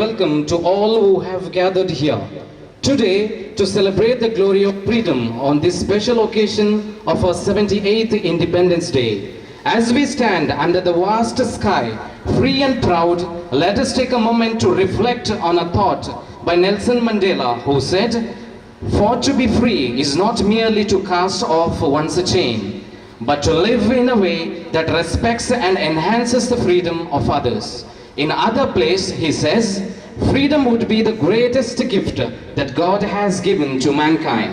welcome to all who have gathered here today to celebrate the glory of freedom on this special occasion of our 78th Independence Day. As we stand under the vast sky, free and proud, let us take a moment to reflect on a thought by Nelson Mandela, who said, "For to be free is not merely to cast off one's chain, but to live in a way that respects and enhances the freedom of others." In other place, he says, "Freedom would be the greatest gift that God has given to mankind."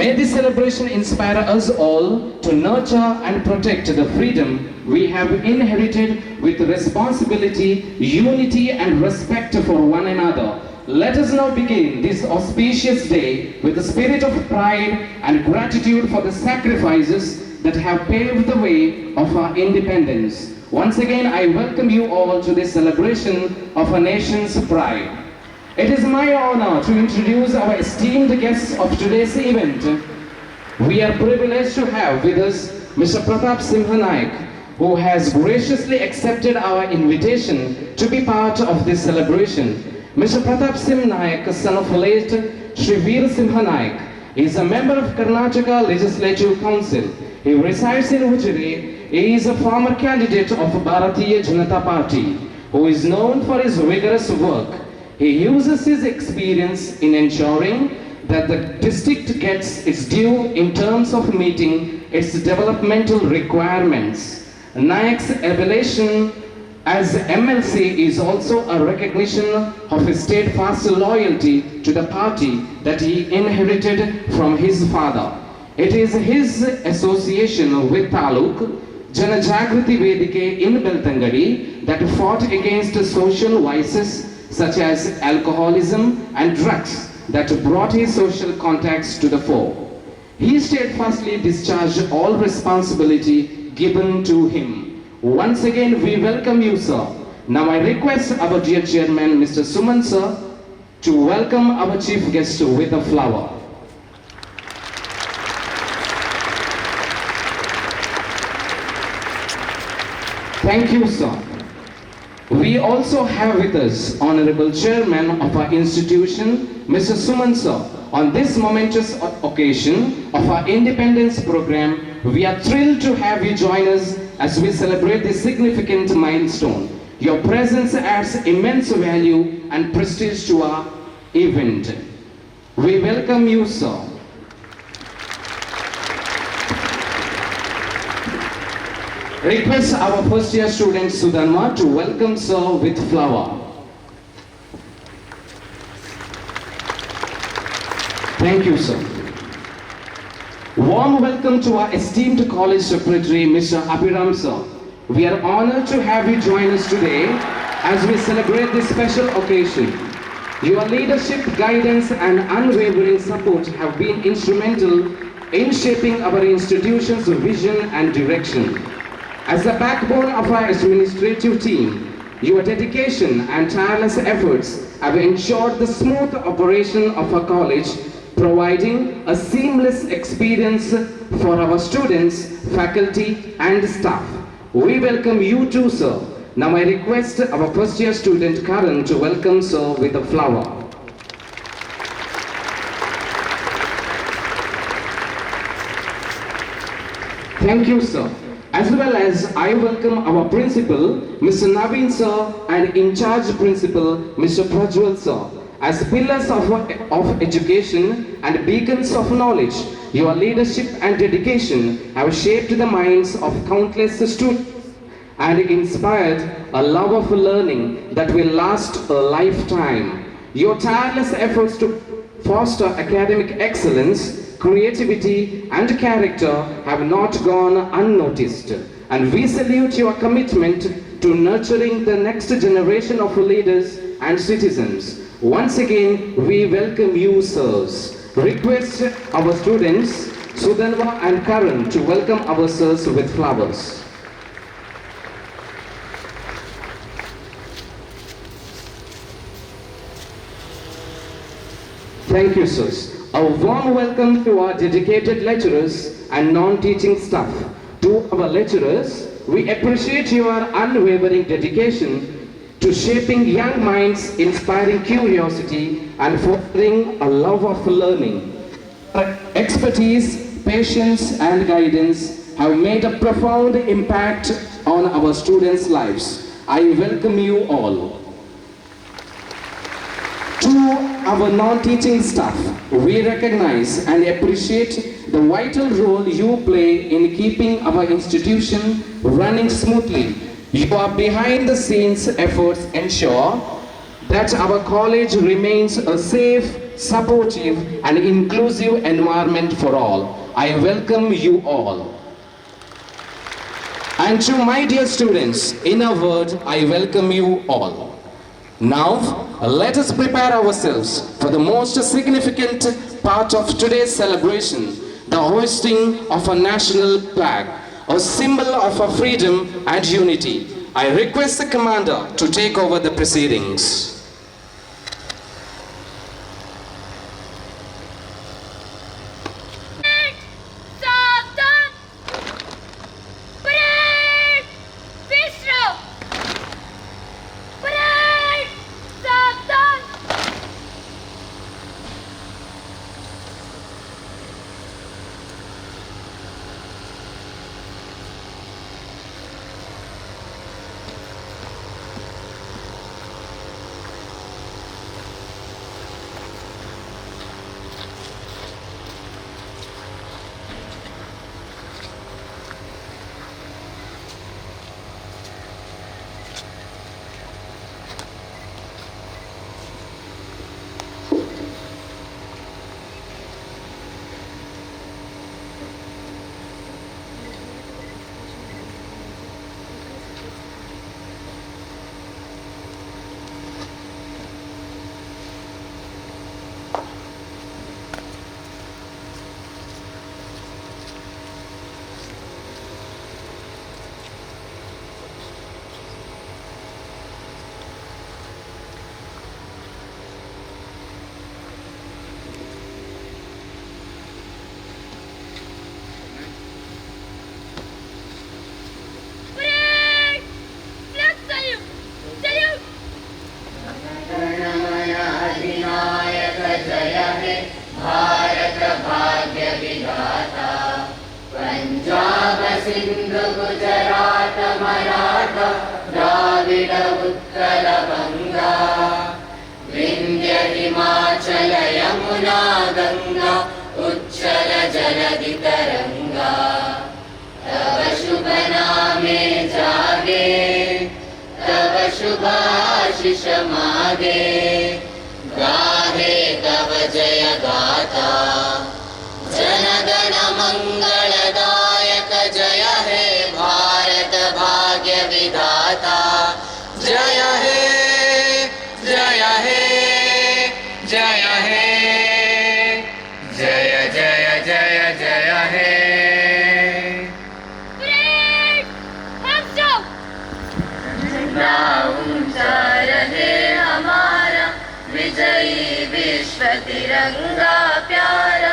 May this celebration inspire us all to nurture and protect the freedom we have inherited with responsibility, unity, and respect for one another. Let us now begin this auspicious day with a spirit of pride and gratitude for the sacrifices that have paved the way of our independence. Once again, I welcome you all to this celebration of a nation's pride. It is my honor to introduce our esteemed guests of today's event. We are privileged to have with us Mr. Pratap Simha Naik, who has graciously accepted our invitation to be part of this celebration. Mr. Pratap Simha Naik, son of late Shri Veer Simha Naik, is a member of Karnataka Legislative Council. He resides in Ujjiri. He is a former candidate of Bharatiya Janata Party, who is known for his vigorous work. He uses his experience in ensuring that the district gets its due in terms of meeting its developmental requirements. Naik's evaluation as MLC is also a recognition of his steadfast loyalty to the party that he inherited from his father. It is his association with Taluk Janajagriti Vedike in Beltangadi that fought against social vices such as alcoholism and drugs that brought his social contacts to the fore. He steadfastly discharged all responsibility given to him. Once again, we welcome you, sir. Now I request our dear chairman, Mr. Suman, sir, to welcome our chief guest with a flower. Thank you, sir. We also have with us Honorable Chairman of our institution, Mr. Suman, sir. On this momentous occasion of our independence program, we are thrilled to have you join us as we celebrate this significant milestone. Your presence adds immense value and prestige to our event. We welcome you, sir. Request our first year student Sudhanma to welcome sir with flower. Thank you, sir. Warm welcome to our esteemed college secretary, Mr. Abhiram, sir. We are honored to have you join us today as we celebrate this special occasion. Your leadership, guidance, and unwavering support have been instrumental in shaping our institution's vision and direction. As the backbone of our administrative team, your dedication and tireless efforts have ensured the smooth operation of our college, providing a seamless experience for our students, faculty, and staff. We welcome you too, sir. Now I request our first year student Karan to welcome sir with a flower. Thank you, sir. As well as I welcome our principal, Mr. Naveen sir, and in charge principal, Mr. Prajwal sir. As pillars of education and beacons of knowledge, your leadership and dedication have shaped the minds of countless students and inspired a love of learning that will last a lifetime. Your tireless efforts to foster academic excellence, creativity, and character have not gone unnoticed, and we salute your commitment to nurturing the next generation of leaders and citizens. Once again, we welcome you, sirs. Request our students, Sudhanva and Karan, to welcome our sirs with flowers. Thank you, sirs. A warm welcome to our dedicated lecturers and non-teaching staff. To our lecturers, we appreciate your unwavering dedication to to shaping young minds, inspiring curiosity, and fostering a love of learning. Expertise, patience, and guidance have made a profound impact on our students' lives. I welcome you all. To our non-teaching staff, we recognize and appreciate the vital role you play in keeping our institution running smoothly. Your behind the scenes efforts ensure that our college remains a safe, supportive, and inclusive environment for all. I welcome you all. And to my dear students, in a word, I welcome you all. Now, let us prepare ourselves for the most significant part of today's celebration, the hoisting of a national flag, a symbol of our freedom and unity. I request the commander to take over the proceedings. Sindhu Gujarat Maratha Dravid Utkal Ganga Vindhya Himachal Yamuna Ganga उच्चल जलधि तरंगा तव शुभ नामे जागे तव शुभ आशीष मागे गाहे तव जय गाथा जनगण मंगलदायक जय हे भारत भाग्य विधाता जय हे जय हे जय हे जय जय जय जय हे ऊंचा रहे हमारा विजयी विश्व तिरंगा प्यारा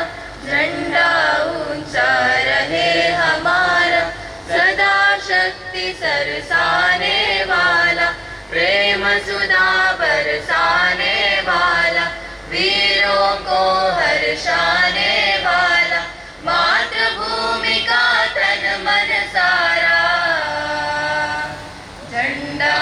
झंडा ऊंचा रहे हमारा सदा शक्ति सरसाने वाला प्रेम सुधा बरसाने वाला वीरों को हर्षाने वाला मातृभूमि का तन मन सारा झंडा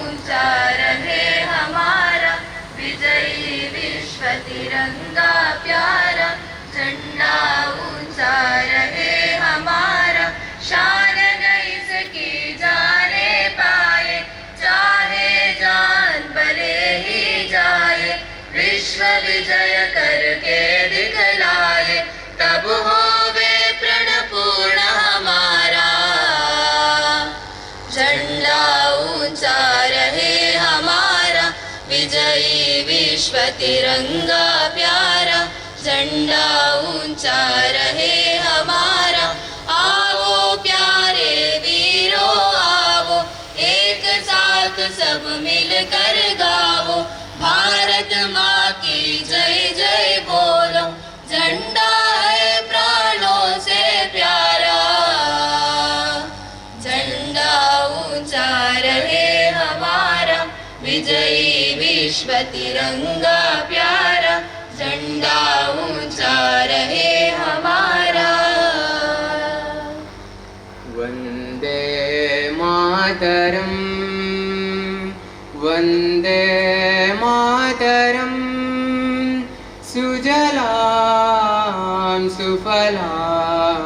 ऊंचा रहे हमारा विजयी विश्व तिरंगा प्यारा झंडा ऊंचा रहे हमारा शान नहीं सकी जाने पाए चाहे जान भले ही जाए विश्व विजय करके दिखलाए तब होवे प्रण पूर्ण हमारा झंडा ऊंचा रहे हमारा विजयी विश्व तिरंगा प्यारा झंडा ऊंचा रहे हमारा आओ प्यारे वीरों आओ एक साथ सब मिलकर गाओ भारत माँ की जय जय बोलो झंडा है प्राणों से प्यारा झंडा ऊंचा रहे हमारा तिरंगा प्यारा, झंडा ऊंचा रहे हमारा। वंदे मातरम, वंदे मातरम, सुजलां सुफलां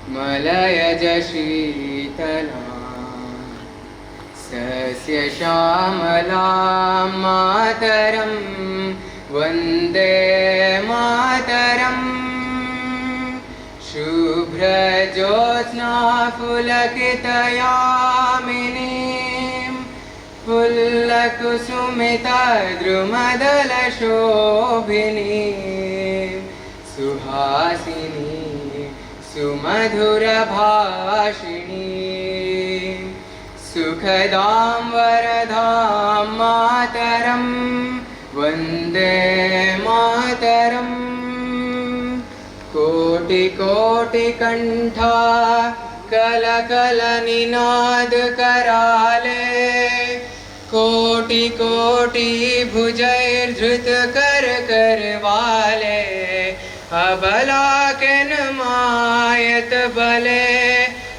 मलयज शीतलां, सस्यश्यामलां मातरं वन्दे मातरम्। शुभ्रज्योत्स्ना पुलकितयामिनीं, फुल्लकुसुमितद्रुमदलशोभिनीं, सुहासिनी सुमधुरभाषिणीं, सुखदां वरदां मातरं वन्दे मातरम्। कोटि कोटि कंठा कल कल निनाद कराले, कोटि कोटि भुजैर्धृत कर कर वाले, अबला किन मायत बले,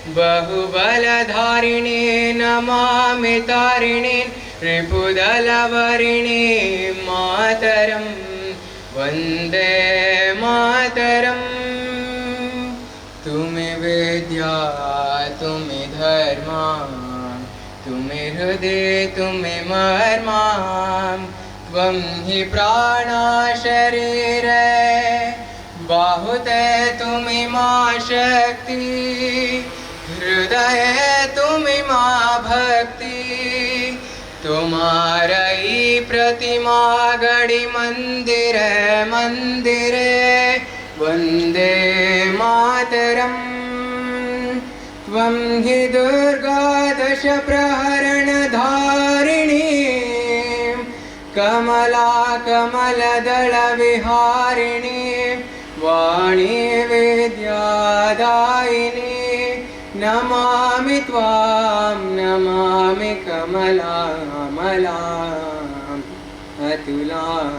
बहुबलधारिणी नमामि तारिणी, रिपुदलवरिणी मातरम् वन्दे मातरम्। तुम्हें विद्या तुम्हें धर्मा, तुम्हें हृदय तुम्हें मर्मा, त्वं हि प्राणा शरीर, बाहुते तुम्हें मां शक्ति, हृदय तुम्हें मां भक्ति, तुम्हारी प्रतिमा गढ़ी मंदिर मंदिर, वंदे मातरम। त्वं हि दुर्गा दश प्रहरण धारिणी, कमला कमलदल विहारिणी, वाणी विद्यादायिनी, नमामि त्वां नमामि कमलामलाम् अतुलां,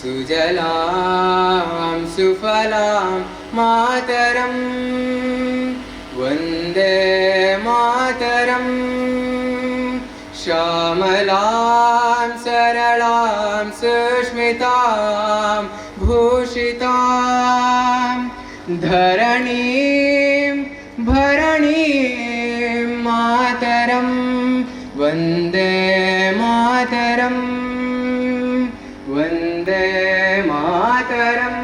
सुजलां सुफलां मातरं वन्दे मातरम्। श्यामलां सरलां सुष्मितां भूषितां, धरणीं भरणीं मातरं वन्दे मातरं Vande Mataram.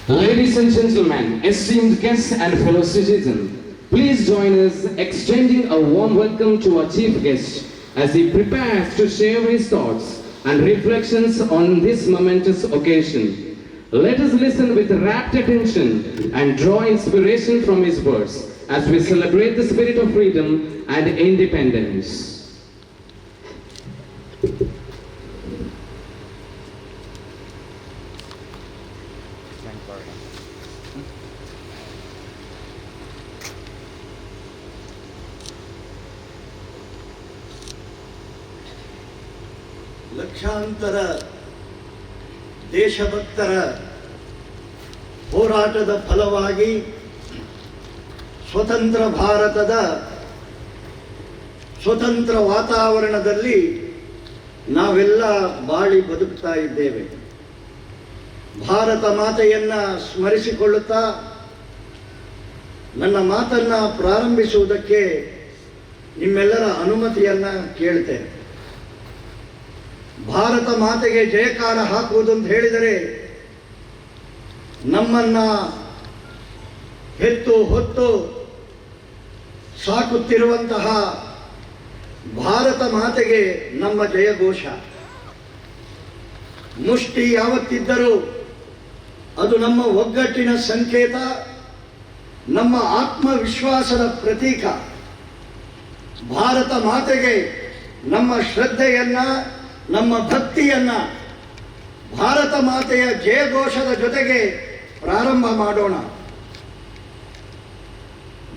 Ladies and gentlemen, esteemed guests and fellow citizens, please join us extending a warm welcome to our chief guest as he prepares to share his thoughts and reflections on this momentous occasion. Let us listen with rapt attention and draw inspiration from his words as we celebrate the spirit of freedom and independence. ಲಕ್ಷಾಂತರ ದೇಶಭಕ್ತರ ಹೋರಾಟದ ಫಲವಾಗಿ ಸ್ವತಂತ್ರ ಭಾರತದ ಸ್ವತಂತ್ರ ವಾತಾವರಣದಲ್ಲಿ ನಾವೆಲ್ಲ ಬಾಳಿ ಬದುಕ್ತಾ ಇದ್ದೇವೆ. ಭಾರತ ಮಾತೆಯನ್ನ ಸ್ಮರಿಸಿಕೊಳ್ಳುತ್ತಾ ನನ್ನ ಮಾತನ್ನ ಪ್ರಾರಂಭಿಸುವುದಕ್ಕೆ ನಿಮ್ಮೆಲ್ಲರ ಅನುಮತಿಯನ್ನ ಕೇಳ್ತೇನೆ. ಭಾರತ ಮಾತೆಗೆ ಜಯಕಾರ ಹಾಕುವುದು ಅಂತ ಹೇಳಿದರೆ ನಮ್ಮನ್ನ ಹೆತ್ತು ಹೊತ್ತು ಸಾಕುತ್ತಿರುವಂತಹ ಭಾರತ ಮಾತೆಗೆ ನಮ್ಮ ಜಯಘೋಷ. ಮುಷ್ಟಿ ಯಾವತ್ತಿದ್ದರೂ ಅದು ನಮ್ಮ ಒಗ್ಗಟ್ಟಿನ ಸಂಕೇತ, ನಮ್ಮ ಆತ್ಮವಿಶ್ವಾಸದ ಪ್ರತೀಕ. ಭಾರತ ಮಾತೆಗೆ ನಮ್ಮ ಶ್ರದ್ಧೆಯನ್ನ, ನಮ್ಮ ಭಕ್ತಿಯನ್ನ ಭಾರತ ಮಾತೆಯ ಜಯಘೋಷದ ಜೊತೆಗೆ ಪ್ರಾರಂಭ ಮಾಡೋಣ.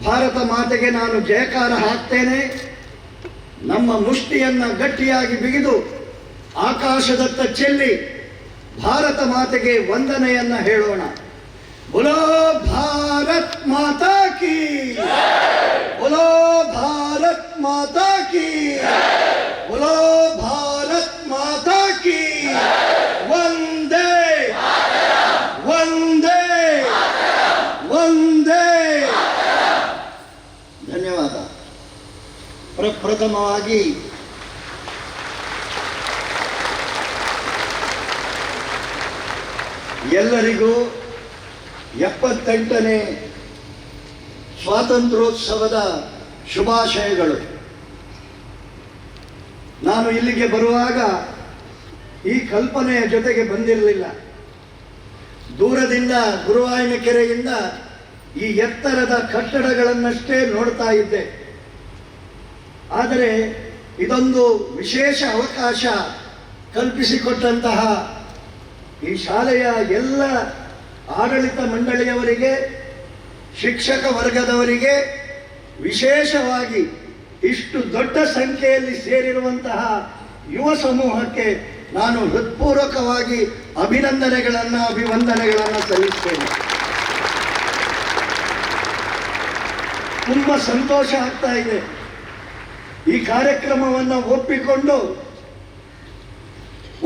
ಭಾರತ ಮಾತೆಗೆ ನಾನು ಜಯಕಾರ ಹಾಕ್ತೇನೆ. ನಮ್ಮ ಮುಷ್ಟಿಯನ್ನ ಗಟ್ಟಿಯಾಗಿ ಬಿಗಿದು ಆಕಾಶದತ್ತ ಚೆಲ್ಲಿ ಭಾರತ ಮಾತೆಗೆ ವಂದನೆಯನ್ನ ಹೇಳೋಣ. ಬೋಲೋ ಭಾರತ್ ಮಾತಾ ಕಿ, ಬೋಲೋ ಭಾರತ್ ಮಾತಾ ಕಿ, ಬೋಲೋ ಭಾರತ್ ಮಾತಾ ಕಿ. ವಂದೇ ವಂದೇ ವಂದೇ. ಧನ್ಯವಾದ. ಪ್ರಪ್ರಥಮವಾಗಿ ಎಲ್ಲರಿಗೂ 78ನೇ ಸ್ವಾತಂತ್ರ್ಯೋತ್ಸವದ ಶುಭಾಶಯಗಳು. ನಾನು ಇಲ್ಲಿಗೆ ಬರುವಾಗ ಈ ಕಲ್ಪನೆಯ ಜೊತೆಗೆ ಬಂದಿರಲಿಲ್ಲ. ದೂರದಿಂದ ಗುರುವಾಯನ ಕೆರೆಯಿಂದ ಈ ಎತ್ತರದ ಕಟ್ಟಡಗಳನ್ನಷ್ಟೇ ನೋಡ್ತಾ ಇದ್ದೆ. ಆದರೆ ಇದೊಂದು ವಿಶೇಷ ಅವಕಾಶ ಕಲ್ಪಿಸಿಕೊಟ್ಟಂತಹ ಈ ಶಾಲೆಯ ಎಲ್ಲ ಆಡಳಿತ ಮಂಡಳಿಯವರಿಗೆ, ಶಿಕ್ಷಕ ವರ್ಗದವರಿಗೆ, ವಿಶೇಷವಾಗಿ ಇಷ್ಟು ದೊಡ್ಡ ಸಂಖ್ಯೆಯಲ್ಲಿ ಸೇರಿರುವಂತಹ ಯುವ ಸಮೂಹಕ್ಕೆ ನಾನು ಹೃತ್ಪೂರ್ವಕವಾಗಿ ಅಭಿವಂದನೆಗಳನ್ನು ಸಲ್ಲಿಸ್ತೇನೆ. ತುಂಬ ಸಂತೋಷ ಆಗ್ತಾ ಇದೆ. ಈ ಕಾರ್ಯಕ್ರಮವನ್ನು ಒಪ್ಪಿಕೊಂಡು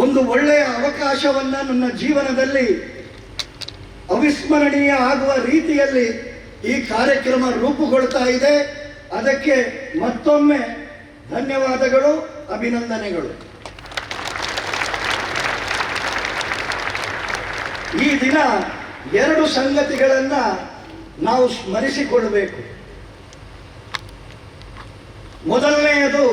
ಒಂದು ಒಳ್ಳೆಯ ಅವಕಾಶವನ್ನು ನನ್ನ ಜೀವನದಲ್ಲಿ ಅವಿಸ್ಮರಣೀಯ ಆಗುವ ರೀತಿಯಲ್ಲಿ ಈ ಕಾರ್ಯಕ್ರಮ ರೂಪುಗೊಳ್ತಾ ಇದೆ. ಅದಕ್ಕೆ ಮತ್ತೊಮ್ಮೆ ಧನ್ಯವಾದಗಳು, ಅಭಿನಂದನೆಗಳು. ಈ ದಿನ 2 ಸಂಗತಿಗಳನ್ನು ನಾವು ಸ್ಮರಿಸಿಕೊಳ್ಳಬೇಕು. ಮೊದಲನೆಯದು,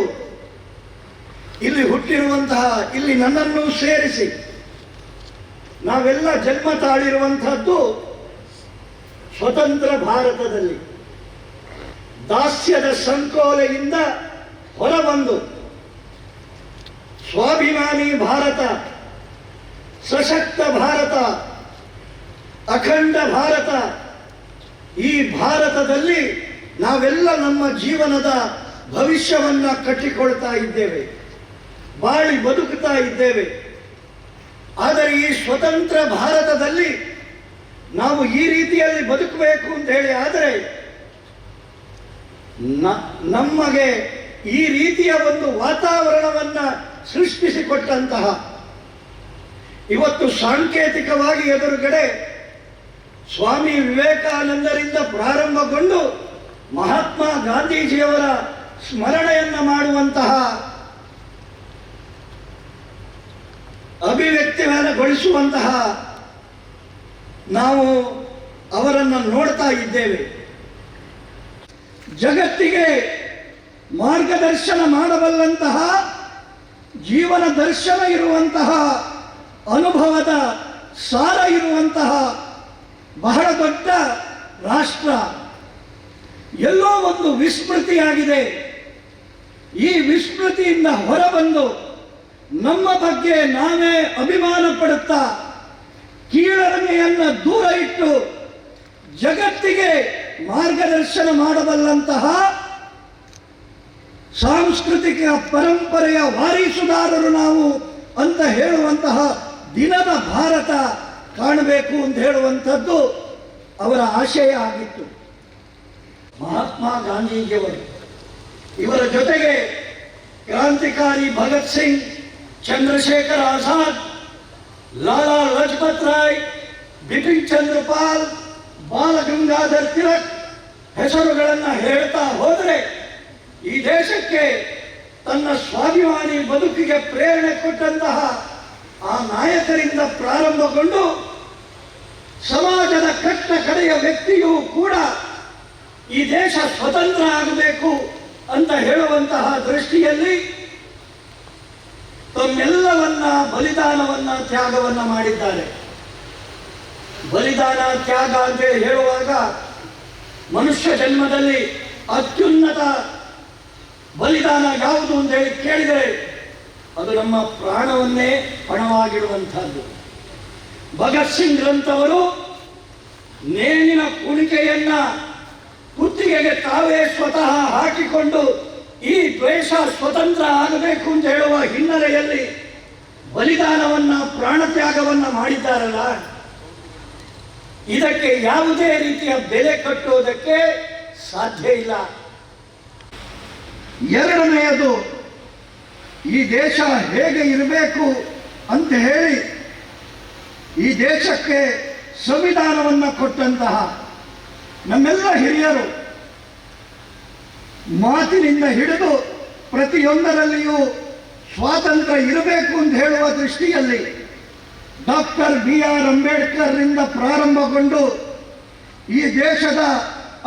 ಇಲ್ಲಿ ಹುಟ್ಟಿರುವಂತಹ, ಇಲ್ಲಿ ನನ್ನನ್ನು ಸೇರಿಸಿ ನಾವೆಲ್ಲ ಜನ್ಮ ತಾಳಿರುವಂತಹದ್ದು ಸ್ವತಂತ್ರ ಭಾರತದಲ್ಲಿ ದಾಸ್ಯದ ಸಂಕೋಲೆಯಿಂದ ಹೊರಬಂದು ಸ್ವಾಭಿಮಾನಿ ಭಾರತ, ಸಶಕ್ತ ಭಾರತ, ಅಖಂಡ ಭಾರತ, ಈ ಭಾರತದಲ್ಲಿ ನಾವೆಲ್ಲ ನಮ್ಮ ಜೀವನದ ಭವಿಷ್ಯವನ್ನ ಕಟ್ಟಿಕೊಳ್ತಾ ಇದ್ದೇವೆ, ಬಾಳಿ ಬದುಕುತ್ತಾ ಇದ್ದೇವೆ. ಆದರೆ ಈ ಸ್ವತಂತ್ರ ಭಾರತದಲ್ಲಿ ನಾವು ಈ ರೀತಿಯಲ್ಲಿ ಬದುಕಬೇಕು ಅಂತ ಹೇಳಿ ಆದರೆ ನಮಗೆ ಈ ರೀತಿಯ ಒಂದು ವಾತಾವರಣವನ್ನ ಸೃಷ್ಟಿಸಿಕೊಟ್ಟಂತಹ, ಇವತ್ತು ಸಾಂಕೇತಿಕವಾಗಿ ಎದುರುಗಡೆ ಸ್ವಾಮಿ ವಿವೇಕಾನಂದರಿಂದ ಪ್ರಾರಂಭಗೊಂಡು ಮಹಾತ್ಮ ಗಾಂಧೀಜಿಯವರ ಸ್ಮರಣೆಯನ್ನ ಮಾಡುವಂತಹ, ಅಭಿವ್ಯಕ್ತಿಗೊಳಿಸುವಂತಹ ನಾವು ಅವರನ್ನು ನೋಡ್ತಾ ಇದ್ದೇವೆ. ಜಗತ್ತಿಗೆ ಮಾರ್ಗದರ್ಶನ ಮಾಡಬಲ್ಲಂತಹ, ಜೀವನ ದರ್ಶನ ಇರುವಂತಹ, ಅನುಭವದ ಸಾರ ಇರುವಂತಹ ಬಹಳ ದೊಡ್ಡ ರಾಷ್ಟ್ರ ಎಲ್ಲೋ ಒಂದು ವಿಸ್ಮೃತಿಯಾಗಿದೆ. ಈ ವಿಸ್ಮೃತಿಯಿಂದ ಹೊರಬಂದು ನಮ್ಮ ಬಗ್ಗೆ ನಾವೇ ಅಭಿಮಾನ ಪಡುತ್ತಾ ಕೀಳರಿಮೆಯನ್ನು ದೂರ ಇಟ್ಟು ಜಗತ್ತಿಗೆ ಮಾರ್ಗದರ್ಶನ ಮಾಡಬಲ್ಲಂತಹ ಸಾಂಸ್ಕೃತಿಕ ಪರಂಪರೆಯ ವಾರಿಸುದಾರರು ನಾವು ಅಂತ ಹೇಳುವಂತಹ ದಿನದ ಭಾರತ ಕಾಣಬೇಕು ಅಂತ ಹೇಳುವಂಥದ್ದು ಅವರ ಆಶಯ ಆಗಿತ್ತು. ಮಹಾತ್ಮ ಗಾಂಧೀಜಿಯವರು, ಇವರ ಜೊತೆಗೆ ಕ್ರಾಂತಿಕಾರಿ ಭಗತ್ ಸಿಂಗ್, ಚಂದ್ರಶೇಖರ್ ಆಜಾದ್, ಲಾಲಾ ಲಜಪತ್ ರಾಯ್, ಬಿಪಿನ್ ಚಂದ್ರ ಪಾಲ್, ಬಾಲ ಗಂಗಾಧರ್ ತಿಲಕ್ ಹೆಸರುಗಳನ್ನು ಹೇಳ್ತಾ ಹೋದರೆ ಈ ದೇಶಕ್ಕೆ ತನ್ನ ಸ್ವಾಭಿಮಾನಿ ಬದುಕಿಗೆ ಪ್ರೇರಣೆ ಕೊಟ್ಟಂತಹ ಆ ನಾಯಕರಿಂದ ಪ್ರಾರಂಭಗೊಂಡು ಸಮಾಜದ ಕಟ್ಟ ಕಡೆಯ ವ್ಯಕ್ತಿಯೂ ಕೂಡ ಈ ದೇಶ ಸ್ವತಂತ್ರ ಆಗಬೇಕು ಅಂತ ಹೇಳುವಂತಹ ದೃಷ್ಟಿಯಲ್ಲಿ ತಮ್ಮೆಲ್ಲವನ್ನ ಬಲಿದಾನವನ್ನ ತ್ಯಾಗವನ್ನ ಮಾಡಿದ್ದಾರೆ. ಬಲಿದಾನ ತ್ಯಾಗ ಅಂತ ಹೇಳುವಾಗ ಮನುಷ್ಯ ಜನ್ಮದಲ್ಲಿ ಅತ್ಯುನ್ನತ ಬಲಿದಾನ ಯಾವುದು ಅಂತ ಹೇಳಿ ಕೇಳಿದರೆ ಅದು ನಮ್ಮ ಪ್ರಾಣವನ್ನೇ ಪಣವಾಗಿಡುವಂಥದ್ದು. ಭಗತ್ ಸಿಂಗ್ ರಂತವರು ನೇಣಿನ ಕುಣಿಕೆಯನ್ನ ಕುತ್ತಿಗೆಗೆ ತಾವೇ ಸ್ವತಃ ಹಾಕಿಕೊಂಡು ಈ ದ್ವೇಷ ಸ್ವತಂತ್ರ ಆಗಬೇಕು ಅಂತ ಹೇಳುವ ಹಿನ್ನೆಲೆಯಲ್ಲಿ ಬಲಿದಾನವನ್ನ ಪ್ರಾಣತ್ಯಾಗವನ್ನ ಮಾಡಿದ್ದಾರಲ್ಲ, ಇದಕ್ಕೆ ಯಾವುದೇ ರೀತಿಯ ಬೆಲೆ ಕಟ್ಟುವುದಕ್ಕೆ ಸಾಧ್ಯ ಇಲ್ಲ. ಎರಡನೆಯದು, ಈ ದೇಶ ಹೇಗೆ ಇರಬೇಕು ಅಂತ ಹೇಳಿ ಈ ದೇಶಕ್ಕೆ ಸಂವಿಧಾನವನ್ನು ಕೊಟ್ಟಂತಹ ನಮ್ಮೆಲ್ಲ ಹಿರಿಯರು ಮಾತಿನಿಂದ ಹಿಡಿದು ಪ್ರತಿಯೊಂದರಲ್ಲಿಯೂ ಸ್ವಾತಂತ್ರ್ಯ ಇರಬೇಕು ಅಂತ ಹೇಳುವ ದೃಷ್ಟಿಯಲ್ಲಿ ಡಾಕ್ಟರ್ BR ಅಂಬೇಡ್ಕರ್ರಿಂದ ಪ್ರಾರಂಭಗೊಂಡು ಈ ದೇಶದ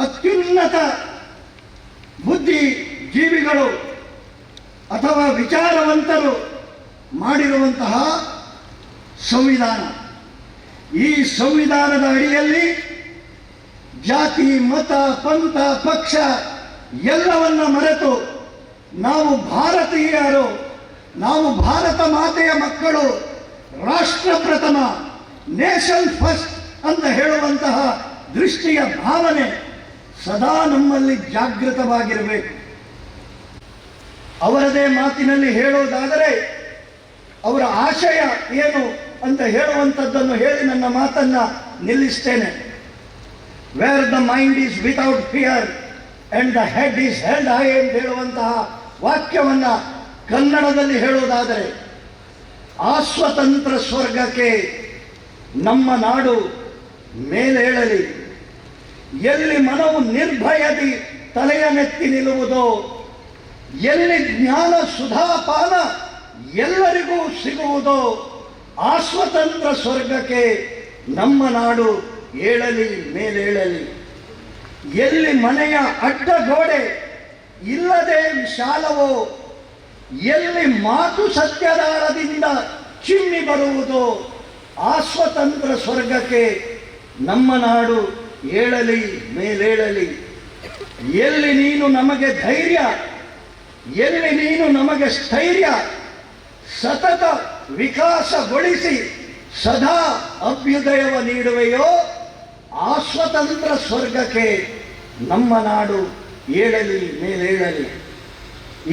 ಅತ್ಯುನ್ನತ ಬುದ್ಧಿಜೀವಿಗಳು ಅಥವಾ ವಿಚಾರವಂತರು ಮಾಡಿರುವಂತಹ ಸಂವಿಧಾನ. ಈ ಸಂವಿಧಾನದ ಅಡಿಯಲ್ಲಿ ಜಾತಿ, ಮತ, ಪಂಥ, ಪಕ್ಷ ಎಲ್ಲವನ್ನ ಮರೆತು ನಾವು ಭಾರತೀಯರು, ನಾವು ಭಾರತ ಮಾತೆಯ ಮಕ್ಕಳು, ರಾಷ್ಟ್ರ ಪ್ರಥಮ, ನೇಷನ್ ಫಸ್ಟ್ ಅಂತ ಹೇಳುವಂತಹ ದೃಷ್ಟಿಯ ಭಾವನೆ ಸದಾ ನಮ್ಮಲ್ಲಿ ಜಾಗೃತವಾಗಿರಬೇಕು. ಅವರದೇ ಮಾತಿನಲ್ಲಿ ಹೇಳುವುದಾದರೆ ಅವರ ಆಶಯ ಏನು ಅಂತ ಹೇಳುವಂಥದ್ದನ್ನು ಹೇಳಿ ನನ್ನ ಮಾತನ್ನ ನಿಲ್ಲಿಸ್ತೇನೆ. Where the mind is without fear and the head is held high ಅಂತ ಹೇಳುವಂತಹ ವಾಕ್ಯವನ್ನ ಕನ್ನಡದಲ್ಲಿ ಹೇಳುವುದಾದರೆ, ಆ ಸ್ವತಂತ್ರ ಸ್ವರ್ಗಕ್ಕೆ ನಮ್ಮ ನಾಡು ಮೇಲೇಳಲಿ. ಎಲ್ಲಿ ಮನವು ನಿರ್ಭಯದಿ ತಲೆಯನ್ನೆತ್ತಿ ನಿಲ್ಲುವುದೋ, ಎಲ್ಲಿ ಜ್ಞಾನ ಸುಧಾಪಾನ ಎಲ್ಲರಿಗೂ ಸಿಗುವುದೋ, ಆ ಸ್ವತಂತ್ರ ಸ್ವರ್ಗಕ್ಕೆ ನಮ್ಮ ನಾಡು ಏಳಲಿ, ಮೇಲೇಳಲಿ. ಎಲ್ಲಿ ಮನೆಯ ಅಡ್ಡಗೋಡೆ ಇಲ್ಲದೆ ವಿಶಾಲವೋ, ಎಲ್ಲಿ ಮಾತು ಸತ್ಯದಾಳದಿಂದ ಚಿಮ್ಮಿ ಬರುವುದೋ, ಆ ಸ್ವತಂತ್ರ ಸ್ವರ್ಗಕ್ಕೆ ನಮ್ಮ ನಾಡು ಏಳಲಿ, ಮೇಲೇಳಲಿ. ಎಲ್ಲಿ ನೀನು ನಮಗೆ ಧೈರ್ಯ, ಎಲ್ಲಿ ನೀನು ನಮಗೆ ಸ್ಥೈರ್ಯ ಸತತ ವಿಕಾಸಗೊಳಿಸಿ ಸದಾ ಅಭ್ಯುದಯವ ನೀಡುವೆಯೋ, ಆ ಸ್ವತಂತ್ರ ಸ್ವರ್ಗಕ್ಕೆ ನಮ್ಮ ನಾಡು ಏಳಲಿ, ಮೇಲೇಳಲಿ.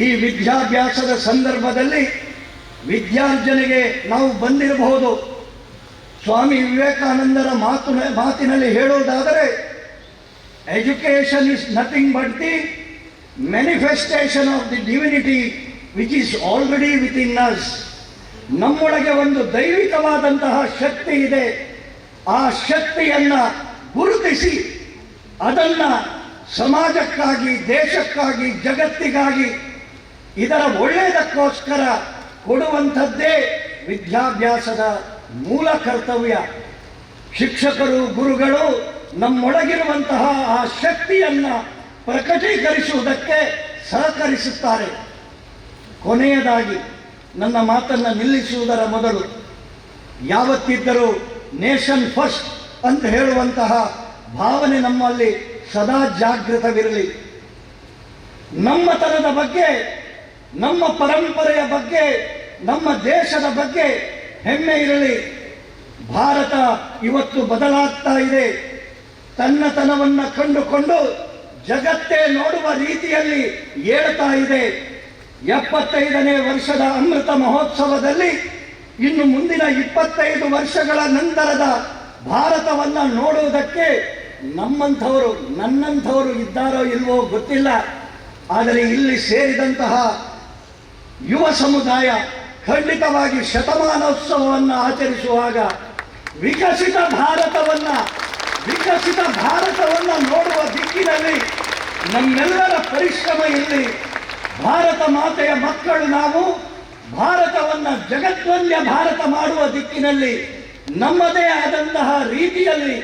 ಈ ವಿದ್ಯಾಭ್ಯಾಸದ ಸಂದರ್ಭದಲ್ಲಿ ವಿದ್ಯಾರ್ಜನೆಗೆ ನಾವು ಬಂದಿರಬಹುದು. ಸ್ವಾಮಿ ವಿವೇಕಾನಂದರ ಮಾತಿನಲ್ಲಿ ಹೇಳುವುದಾದರೆ, education is nothing but the manifestation of the divinity which is already with in us. ನಮ್ಮೊಳಗೆ ಒಂದು ದೈವಿಕವಾದಂತಹ ಶಕ್ತಿ ಇದೆ. ಆ ಶಕ್ತಿಯನ್ನ ಗುರುತಿಸಿ ಅದನ್ನ ಸಮಾಜಕ್ಕಾಗಿ, ದೇಶಕ್ಕಾಗಿ, ಜಗತ್ತಿಗಾಗಿ, ಇದರ ಒಳ್ಳೆಯದಕ್ಕೋಸ್ಕರ ಕೊಡುವಂಥದ್ದೇ ವಿದ್ಯಾಭ್ಯಾಸದ ಮೂಲ ಕರ್ತವ್ಯ. ಶಿಕ್ಷಕರು, ಗುರುಗಳು ನಮ್ಮೊಳಗಿರುವಂತಹ ಆ ಶಕ್ತಿಯನ್ನ ಪ್ರಕಟೀಕರಿಸುವುದಕ್ಕೆ ಸಹಕರಿಸುತ್ತಾರೆ. ಕೊನೆಯದಾಗಿ ನನ್ನ ಮಾತನ್ನು ನಿಲ್ಲಿಸುವುದರ ಮೊದಲು, ಯಾವತ್ತಿದ್ದರೂ ನೇಷನ್ ಫಸ್ಟ್ ಅಂತ ಹೇಳುವಂತಹ ಭಾವನೆ ನಮ್ಮಲ್ಲಿ ಸದಾ ಜಾಗೃತವಿರಲಿ. ನಮ್ಮತನದ ಬಗ್ಗೆ, ನಮ್ಮ ಪರಂಪರೆಯ ಬಗ್ಗೆ, ನಮ್ಮ ದೇಶದ ಬಗ್ಗೆ ಹೆಮ್ಮೆ ಇರಲಿ. ಭಾರತ ಇವತ್ತು ಬದಲಾಗ್ತಾ ಇದೆ. ತನ್ನತನವನ್ನು ಕಂಡುಕೊಂಡು ಜಗತ್ತೇ ನೋಡುವ ರೀತಿಯಲ್ಲಿ ಏಳ್ತಾ ಇದೆ. 75ನೇ ವರ್ಷದ ಅಮೃತ ಮಹೋತ್ಸವದಲ್ಲಿ ಇನ್ನು ಮುಂದಿನ 25 ವರ್ಷಗಳ ನಂತರದ ಭಾರತವನ್ನು ನೋಡುವುದಕ್ಕೆ ನಮ್ಮಂಥವರು, ನನ್ನಂಥವರು ಇದ್ದಾರೋ ಇಲ್ವೋ ಗೊತ್ತಿಲ್ಲ. ಆದರೆ ಇಲ್ಲಿ ಸೇರಿದಂತಹ ಯುವ ಸಮುದಾಯ ಖಂಡಿತವಾಗಿ ಶತಮಾನೋತ್ಸವವನ್ನು ಆಚರಿಸುವಾಗ ವಿಕಸಿತ ಭಾರತವನ್ನು ನೋಡುವ ದಿಕ್ಕಿನಲ್ಲಿ ನಮ್ಮೆಲ್ಲರ ಪರಿಶ್ರಮ ಇಲ್ಲಿ. ಭಾರತ ಮಾತೆಯ ಮಕ್ಕಳು ನಾವು ಭಾರತವನ್ನು ಜಗದ್ವಂದ್ಯ ಭಾರತ ಮಾಡುವ ದಿಕ್ಕಿನಲ್ಲಿ ನಮ್ಮದೇ ಆದಂತಹ ರೀತಿಯಲ್ಲಿ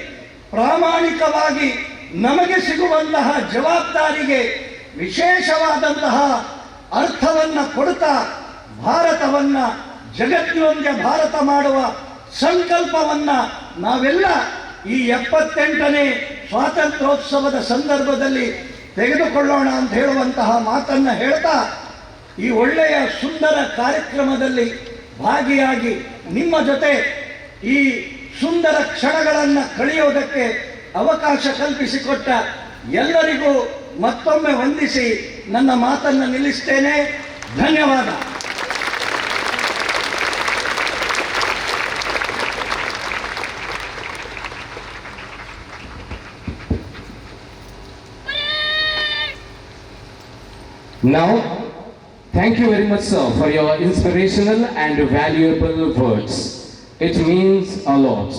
ಪ್ರಾಮಾಣಿಕವಾಗಿ ನಮಗೆ ಸಿಗುವಂತಹ ಜವಾಬ್ದಾರಿಗೆ ವಿಶೇಷವಾದಂತಹ ಅರ್ಥವನ್ನು ಕೊಡುತ್ತಾ ಭಾರತವನ್ನ ಜಗದ್ವಂದ್ಯ ಭಾರತ ಮಾಡುವ ಸಂಕಲ್ಪವನ್ನ ನಾವೆಲ್ಲ ಈ 78ನೇ ಸ್ವಾತಂತ್ರ್ಯೋತ್ಸವದ ಸಂದರ್ಭದಲ್ಲಿ ತೆಗೆದುಕೊಳ್ಳೋಣ ಅಂತ ಹೇಳುವಂತಹ ಮಾತನ್ನ ಹೇಳ್ತಾ, ಈ ಒಳ್ಳೆಯ ಸುಂದರ ಕಾರ್ಯಕ್ರಮದಲ್ಲಿ ಭಾಗಿಯಾಗಿ ನಿಮ್ಮ ಜೊತೆ ಈ ಸುಂದರ ಕ್ಷಣಗಳನ್ನು ಕಳೆಯೋದಕ್ಕೆ ಅವಕಾಶ ಕಲ್ಪಿಸಿಕೊಟ್ಟ ಎಲ್ಲರಿಗೂ ಮತ್ತೊಮ್ಮೆ ವಂದಿಸಿ ನನ್ನ ಮಾತನ್ನು ನಿಲ್ಲಿಸ್ತೇನೆ. ಧನ್ಯವಾದ. Now, thank you very much, sir, for your inspirational and valuable words. It means a lot.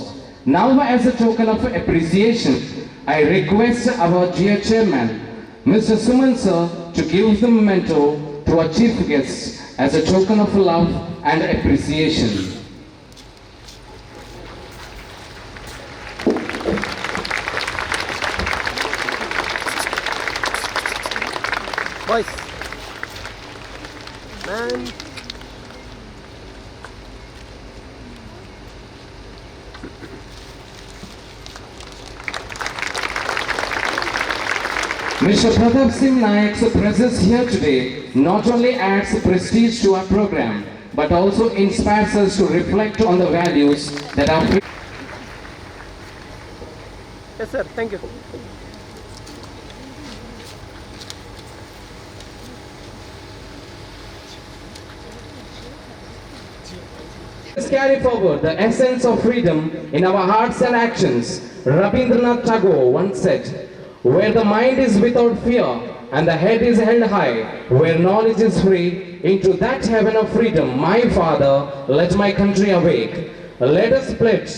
Now, as a token of appreciation, I request our dear chairman, Mr. Suman sir, to give the memento to our chief guest as a token of love and appreciation. Boys. Man. Mr. Pratap Singh Naik's presence here today not only adds prestige to our program, but also inspires us to reflect on the values that are Yes, sir. Thank you. Let's carry forward the essence of freedom in our hearts and actions. Rabindranath Tagore once said, "Where the mind is without fear and the head is held high, where knowledge is free, into that heaven of freedom, my Father, let my country awake." Let us pledge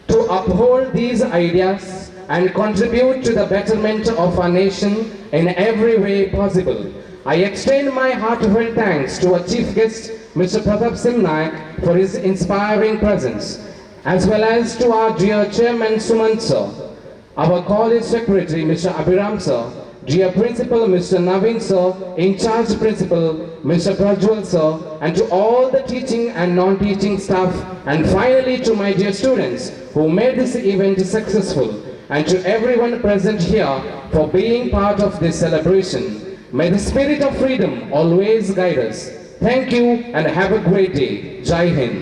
to uphold these ideas and contribute to the betterment of our nation in every way possible. I extend my heartfelt thanks to our chief guest, Mr. Pratap Singh Naik, for his inspiring presence, as well as to our dear chairman Suman sir, our college secretary Mr. Abhiram sir, dear principal Mr. Naveen sir, in charge principal Mr. Prajwal sir, and to all the teaching and non-teaching staff, and finally to my dear students who made this event successful, and to everyone present here for being part of this celebration. May the spirit of freedom always guide us. Thank you and have a great day. Jai Hind.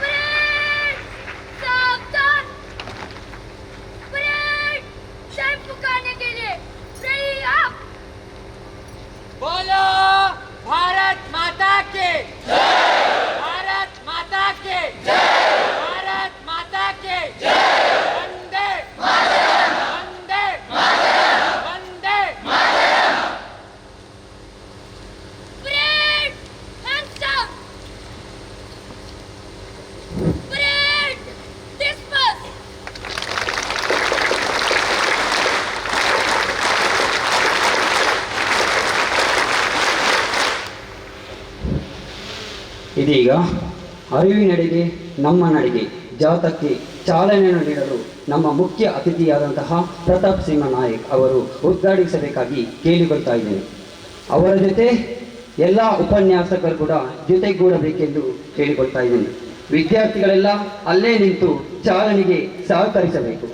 Parade! सावधान! Parade! शान पुकारने के लिए ready up! बोलो भारत माता के भारत माता के भारत माता के वंदे वंदे वंदे parade! Hands up! Parade! Disperse! ಇದೀಗ ಅರಿವಿನೆಡೆಗೆ ನಮ್ಮ ನಡೆಗೆ ಜಾಥಾಕ್ಕೆ ಚಾಲನೆಯನ್ನು ನೀಡಲು ನಮ್ಮ ಮುಖ್ಯ ಅತಿಥಿಯಾದಂತಹ ಪ್ರತಾಪ್ ಸಿಂಹ ನಾಯಕ್ ಅವರು ಉದ್ಘಾಟಿಸಬೇಕಾಗಿ ಕೇಳಿಕೊಳ್ತಾ ಇದ್ದೇನೆ. ಅವರ ಜೊತೆ ಎಲ್ಲ ಉಪನ್ಯಾಸಕರು ಕೂಡ ಜೊತೆಗೂಡಬೇಕೆಂದು ಕೇಳಿಕೊಳ್ತಾ ಇದ್ದೇನೆ. ವಿದ್ಯಾರ್ಥಿಗಳೆಲ್ಲ ಅಲ್ಲೇ ನಿಂತು ಚಾಲನೆಗೆ ಸಹಕರಿಸಬೇಕು.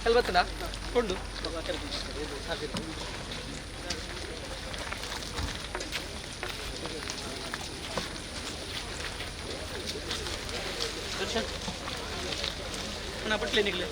ಕಲ್ಬತ್ತಲ್ಲ ಕೊಂಡು ದರ್ಶನ್ ಅಣ್ಣ ಬಟ್ಲೆ ನಿಗ್ಲೆ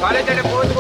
ಕಾಲೇಜಲ್ಲಿ ಹೋಗಿ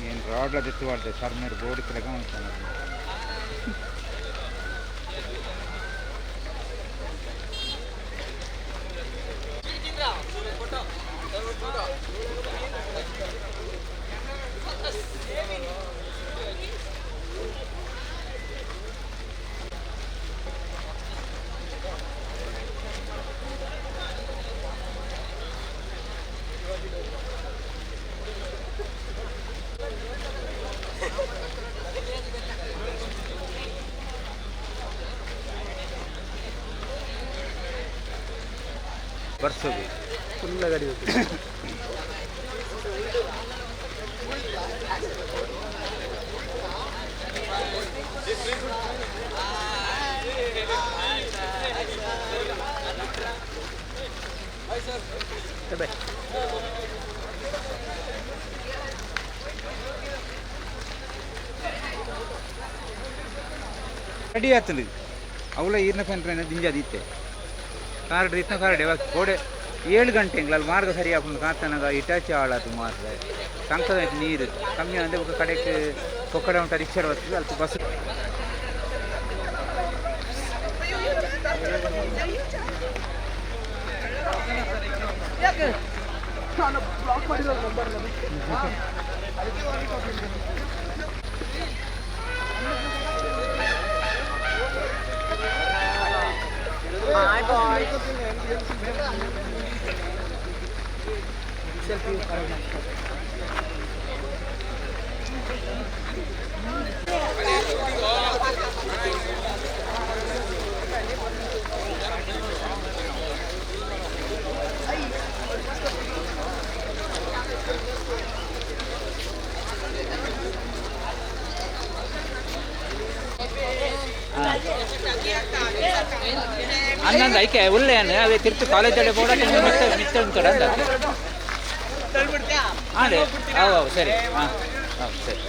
ಏನು ರಾಡ್ಲ ತೆತ್ತು ಮಾಡ್ತೇವೆ ಸರ್ ಮೇಲೆ ಬೋರ್ಡ್ ಕೆಳಗ ಬರ್ಸೋದು ಫುಲ್ ಗಾಡಿ ಹೋಗ್ತದೆ. ರೆಡಿ ಆಗ್ತದೆ ಅವಳ ಈರ್ನ ಪಂತ್ರ ದಿಂಜಾದಿತ್ತೆ ಕಾರ್ಡ್ ಇತ್ತ ಕಾರ್ಡ್ ಇವಾಗ ಗೋಡೆ 7 ಗಂಟೆಗಳಲ್ಲಿ ಮಾರ್ಗ ಸರಿ ಹಾಕೊಂಡು ಕಾತನಾಗ ಇಟಾಚಿ ಆಳಾತು ಮಾರ್ಗ ಸಂಕದ ನೀರು ಕಮ್ಮಿ ಅಂದರೆ ಒಂದು ಕಡೆಗೆ ಕೊಕ್ಕಡ ಉಂಟು ರಿಕ್ಷಾ ಬರ್ತದೆ ಅಲ್ಲಿ ಬಸ್ ಅನ್ನಂದು ಐಕೆ ಒಳ್ಳೆ ಅವೇ ತಿರ್ತು ಕಾಲೇಜಲ್ಲಿ ಬೋಡ ಮಿತ್ತ ಉಂಟು ಅಂದ ಅದೇ ಹೌದು ಸರಿ ಹಾಂ ಹೌದು ಸರಿ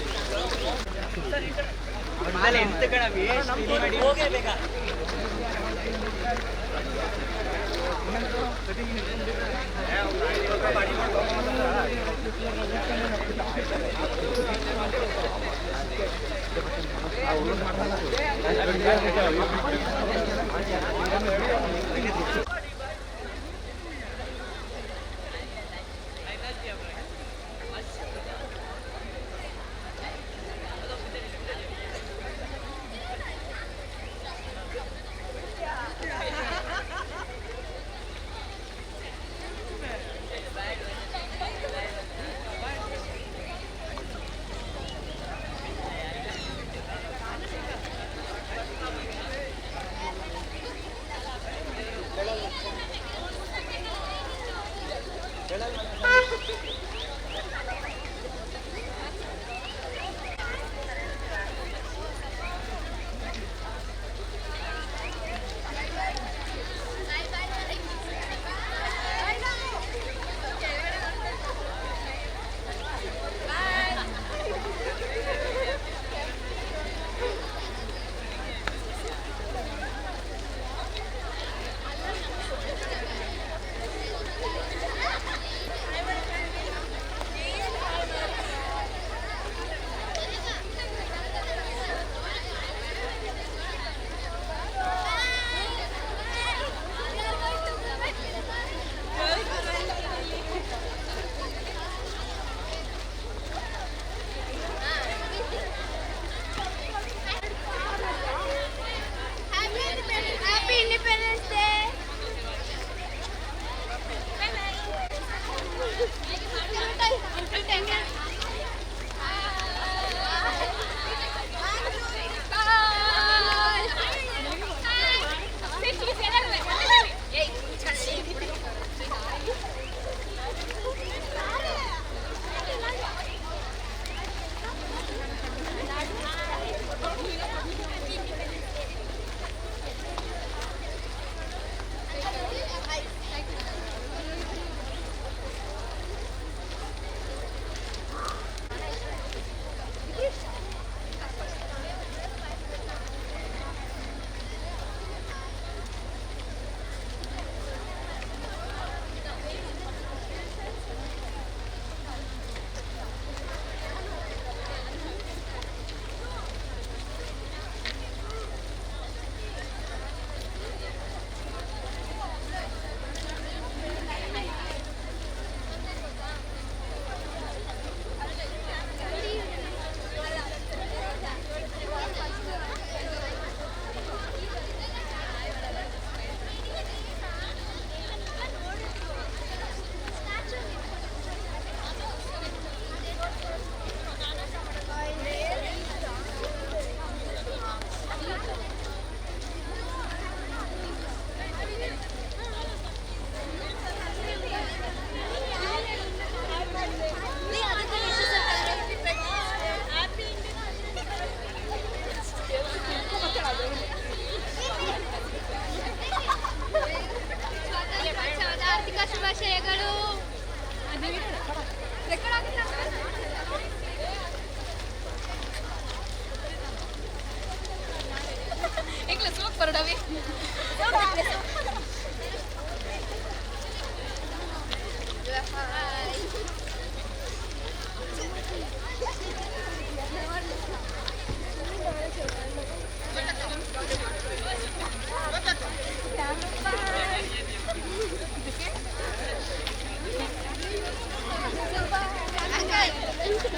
ಸೂಪರ್ ರವಿ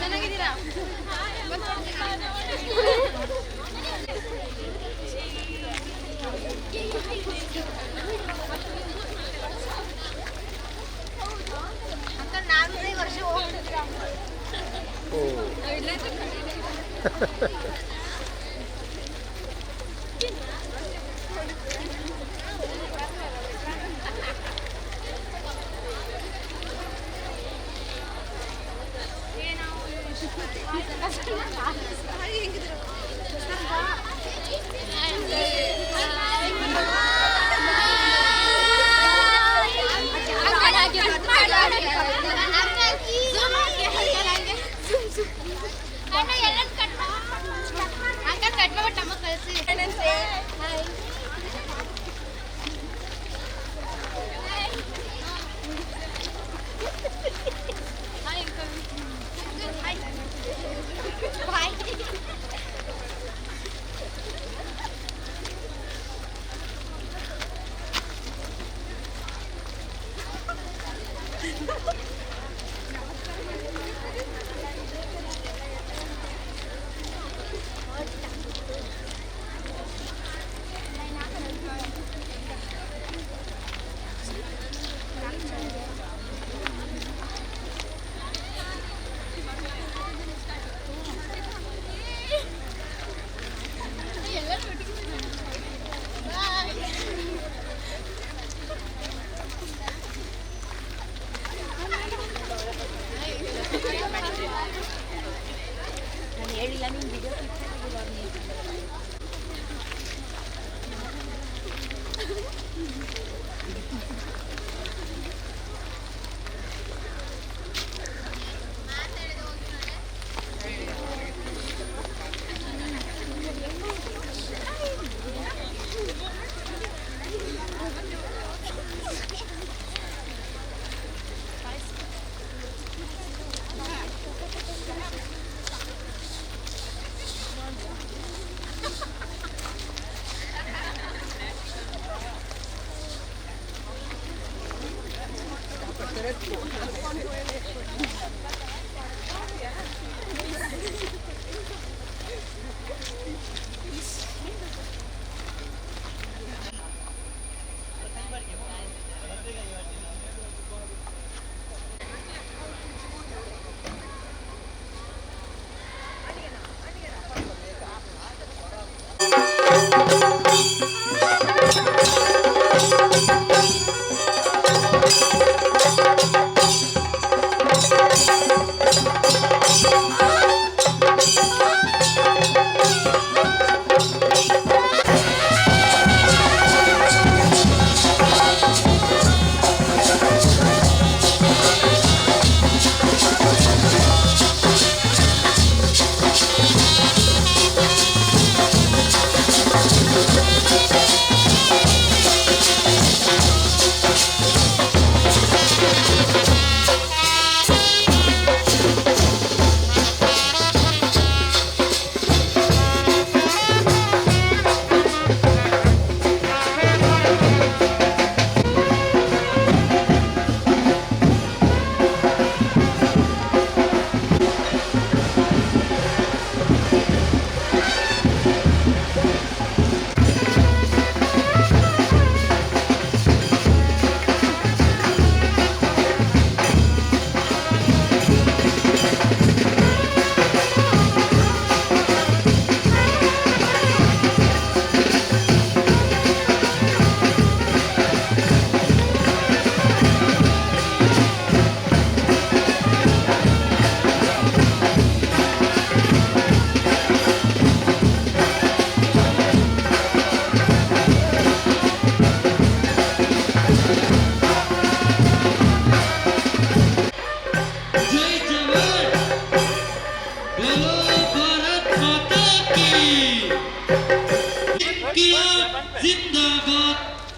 ಚೆನ್ನಾಗಿದ್ದೀರಾ ಅಂಕಲ್ 4 ವರ್ಷ ಹೋಗ್ಬಿಟ್ಟಿದ್ರ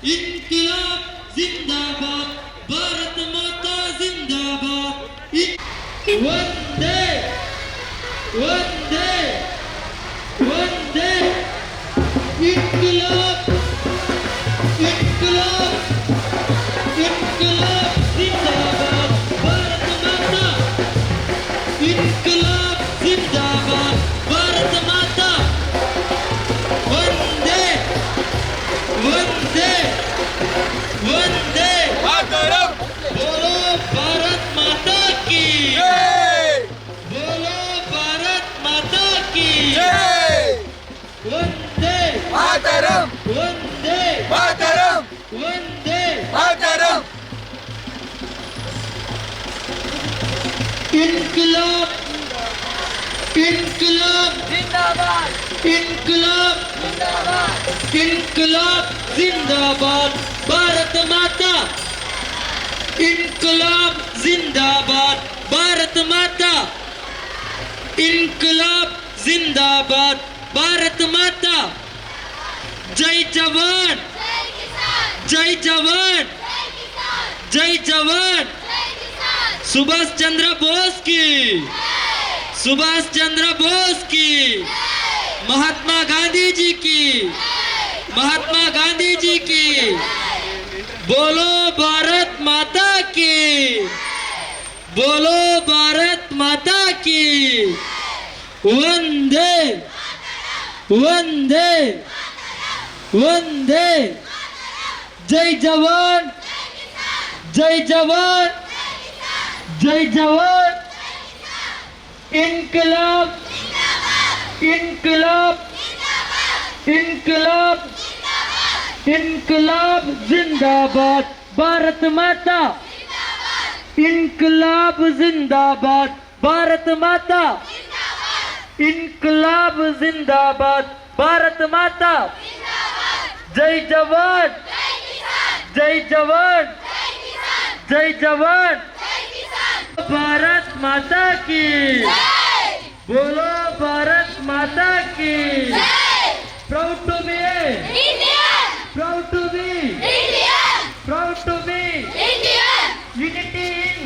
इनकलाब जिंदाबाद भारत माता जिंदाबाद वंदे वंदे वंदे इनकलाब इनकलाब इनकलाब जिंदाबाद भारत माता इनकलाब जिंदाबाद भारत माता वंदे वंदे वंदे मातरम बोलो भारत माता की जय बोलो भारत माता की जय वंदे मातरम वंदे मातरम वंदे मातरम इनकलाब इनकलाब जिंदाबाद इनकलाब जिंदाबाद इनकलाब जिंदाबाद भारत माता इनकलाब जिंदाबाद भारत माता इनकलाब जिंदाबाद भारत माता जय जवान जय जवान जय जवान सुभाष चंद्र बोस की सुभाष चंद्र बोस की महात्मा गांधी जी की महात्मा गांधी जी की बोलो भारत माता की बोलो भारत माता की वंदे वंदे वंदे जय जवान जय जवान जय जवान इनकलाब इनकलाब इनकलाब इनकलाब जिंदाबाद भारत माता इनकलाब जिंदाबाद भारत माता इनकलाब जिंदाबाद भारत माता जय जवान जय जवान जय जवान भारत माता की बोलो भारत माता की proud to be proud to be proud to be unity in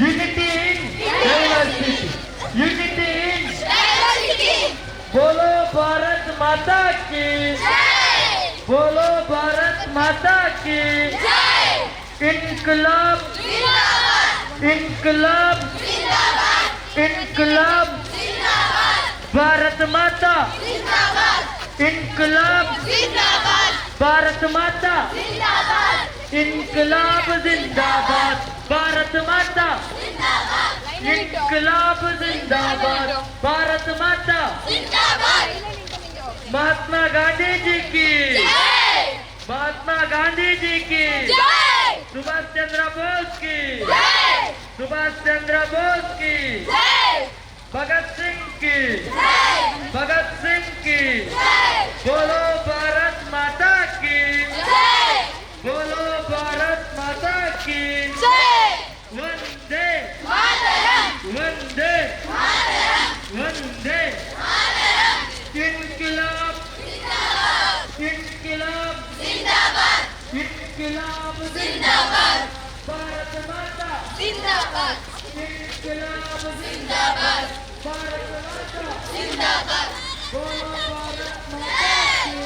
unity in diversity unity in बोलो भारत माता की बोलो भारत माता की इनकलाब इनकलाब इनकलाब भारत माता इनकलाब भारत माता इनकलाब जिंदाबाद भारत माता इनकलाब जिंदाबाद भारत माता महात्मा गांधी जी की महात्मा गांधी जी की सुभाष चंद्र बोस की सुभाष चंद्र बोस की भगत सिंह की भगत सिंह की बोलो भारत माता की बोलो भारत माता की वंदे वंदे वंदे इनकलाब इनकलाब इनकलाब जिंदाबाद भारत माता जिंदाबाद इनकलाब जिंदाबाद भारत माता जिंदाबाद बोलो भारत माता की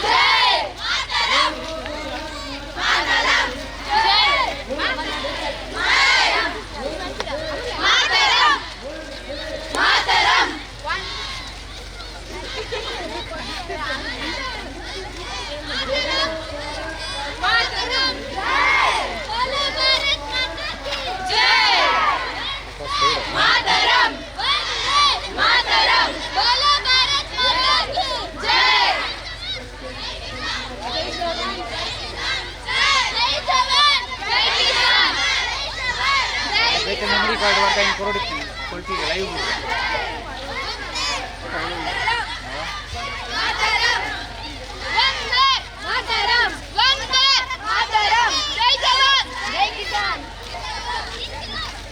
जय मातरम मातरम जय मातरम मातरम मातरम मातरम बोलो भारत माता की जय मातरम मातरम बोलो भारत माता की जय जय जवान जय किसान ಅದಕ್ಕೆ ಮೆಮರಿ ಕಾರ್ಡ್ ವರ್ಕ್ ಆಗಿ ಕೊಡ್ತೀನಿ ಕೊಡ್ತೀವಿ ಲೈವ್ मातरम वंदे मातरम वंदे मातरम जय जवान जय किसान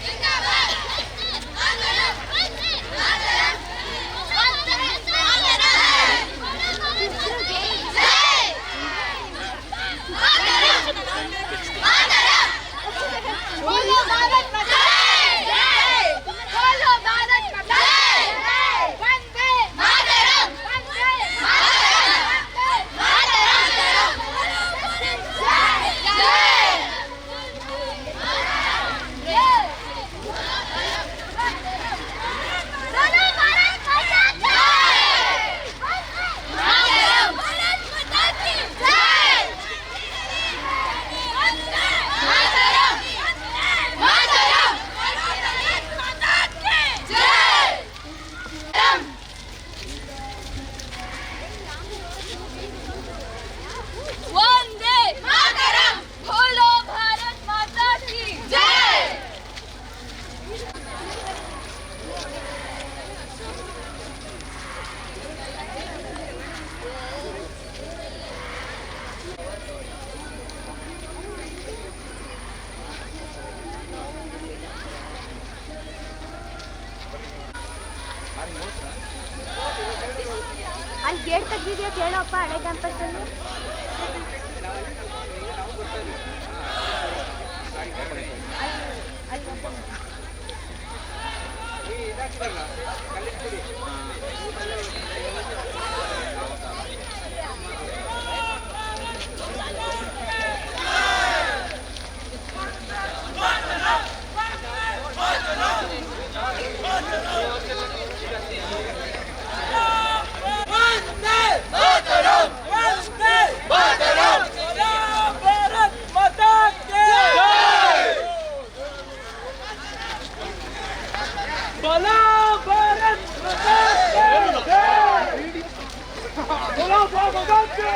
जिंदाबाद मातरम वंदे मातरम वंदे मातरम जय ಅಲ್ಲಿ ಗೇಟ್ ತೆಗ್ದಿದ್ಯಾ ಕೇಳಪ್ಪ ಹಳೆ ಕ್ಯಾಂಪಸ್ಸಲ್ಲಿ. बोलो भारत माता की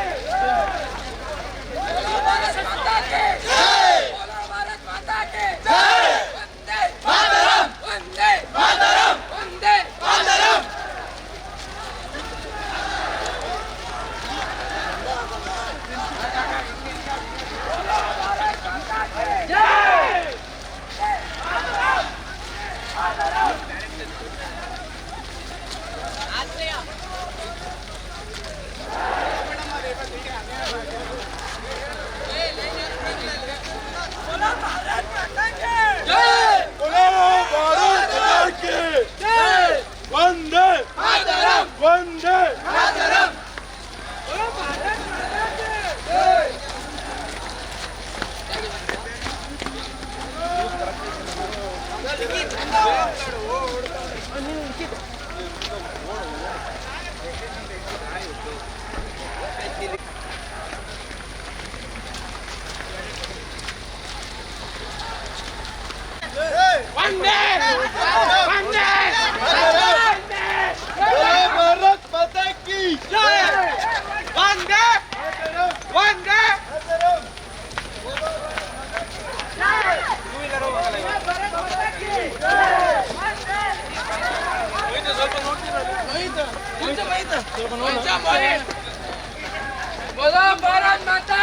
बोलो भारत माता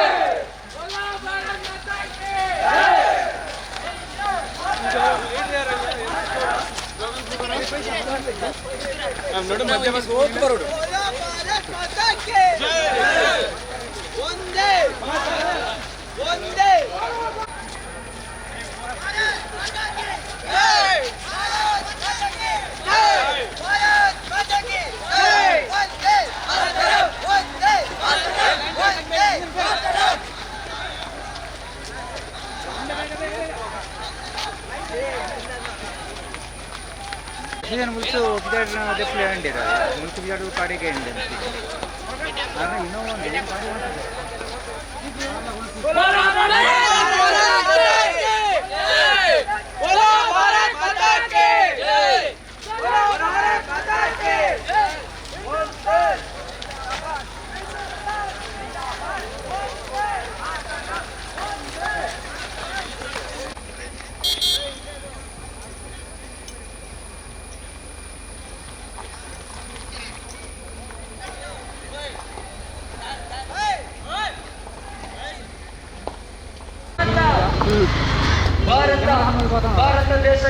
की ನೋಡಿ ಮಧ್ಯ ಬಸ್ ಹೋಗಿ ಬರೋಡು भारत माता की वंदे वंदे भारत माता की जय भारत माता की जय भारत माता की जय वंदे मातरम वंदे मातरम वंदे मातरम ಇದನ್ನು ಮುಗಿಸು ಬಿಜಾಡ ದೆಪ್ಪಲೆ ಅಂಡಿರ ಮುಗಿಸು ಬಿಜಾಡ ಪಾಡಿಗೆ ಅಂಡಿ ಅಲ್ಲ ಇನ್ನೂ ಒಂದು ಏನು ಪಾಡಿ बोलो भारत माता की जय बोलो भारत माता की जय ಭಾರತ ದೇಶ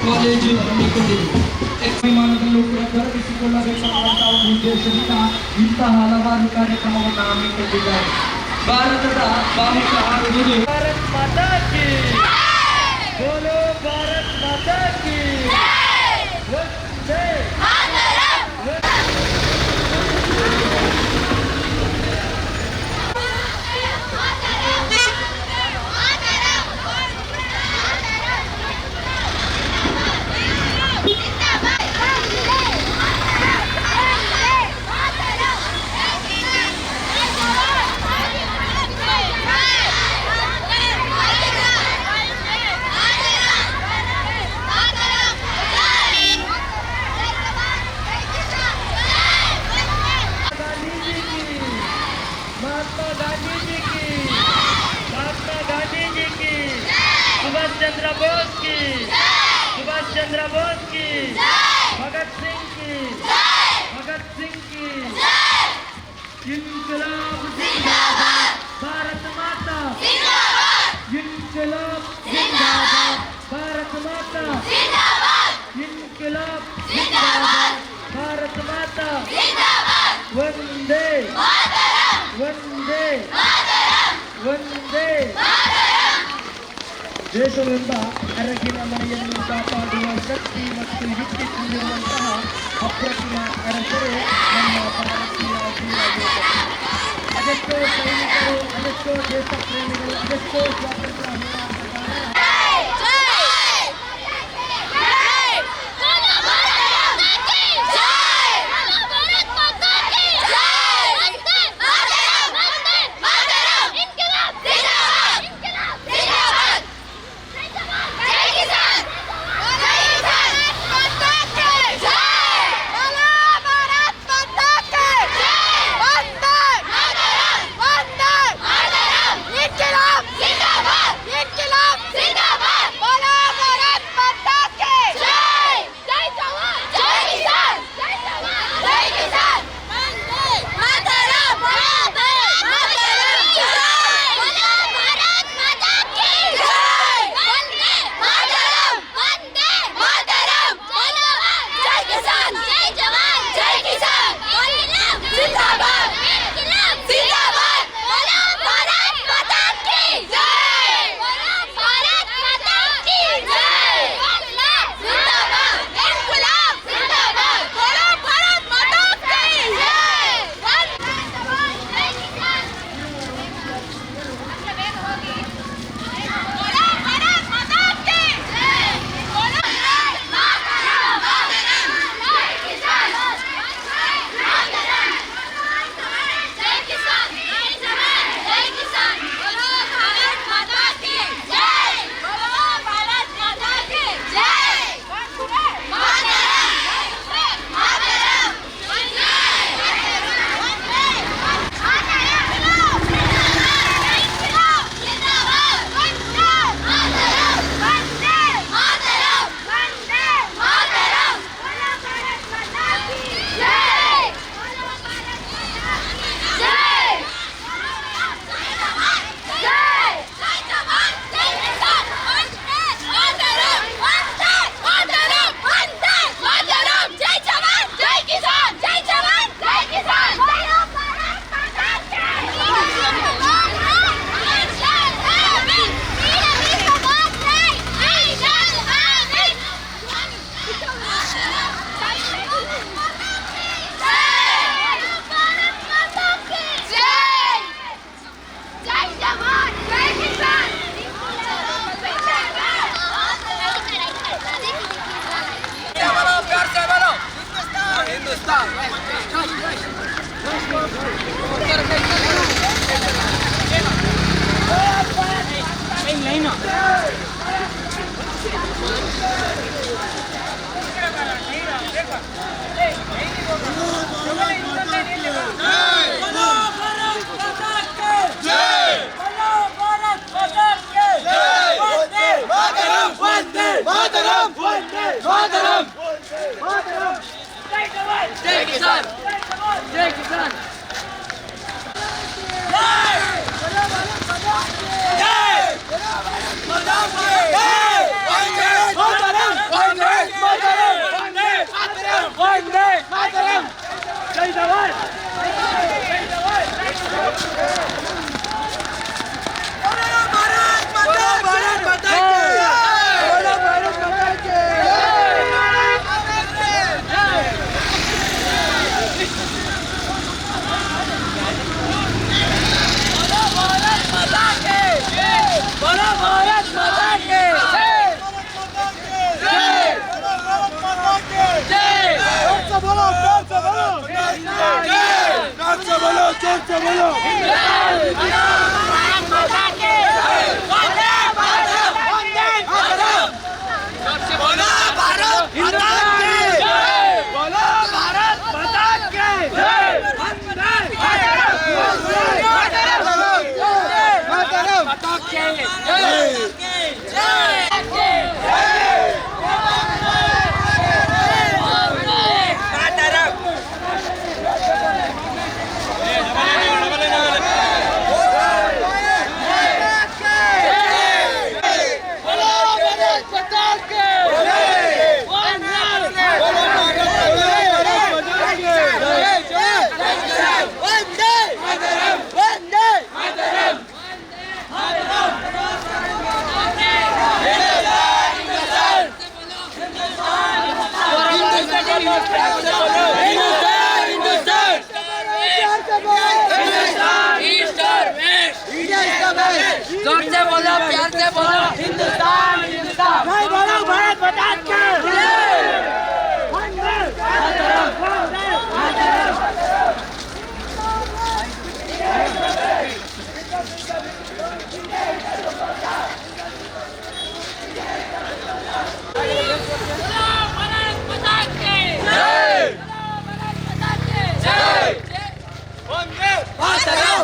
ಕಾಲೇಜು ಹಮ್ಮಿಕೊಂಡಿದೆ. ವಿಮಾನದಲ್ಲೂ ಕೂಡ ತೊಡಗಿಸಿಕೊಳ್ಳಬೇಕಾದಂತಹ ಒಂದು ಉದ್ದೇಶದಿಂದ ಇಂತಹ ಹಲವಾರು ಕಾರ್ಯಕ್ರಮವನ್ನು ಹಮ್ಮಿಕೊಂಡಿದ್ದಾರೆ. ಭಾರತದ ಬಾವುಟ ಹಾರುವುದು ಭಾರತ್ ಮಾತಾ ಕಿ ಬೋಲೋ ಭಾರತ್ ಮಾತಾ ಕಿ ವಂದೇ चंद्र बोस की, सुभाष चंद्र बोस की, भगत सिंह की, भगत सिंह की, इनकलाब जिंदाबाद, भारत माता इनकलाब जिंदाबाद, भारत माता इनकलाब जिंदाबाद, भारत माता वंदे वंदे वंदे. ದೇಶವೆಂಬ ಅರಗಿನ ಮನೆಯನ್ನು ಕಾಪಾಡುವ ಶಕ್ತಿ ಮತ್ತು ಯುಕ್ತಿ ಹೊಂದಿರುವಂತಹ ಅಪ್ರತಿಮ ಅರಸರು ನಮ್ಮ ಭಾರತೀಯ ವೀರ ಯೋಧರು. ಅದೆಷ್ಟೋ ಸೈನಿಕರು, ಅದೆಷ್ಟೋ ದೇಶ ಪ್ರೇಮಿಗಳು, ಅದೆಷ್ಟೋ ಸ್ವಾತಂತ್ರ್ಯ ಹೋರಾಟಗಾರರ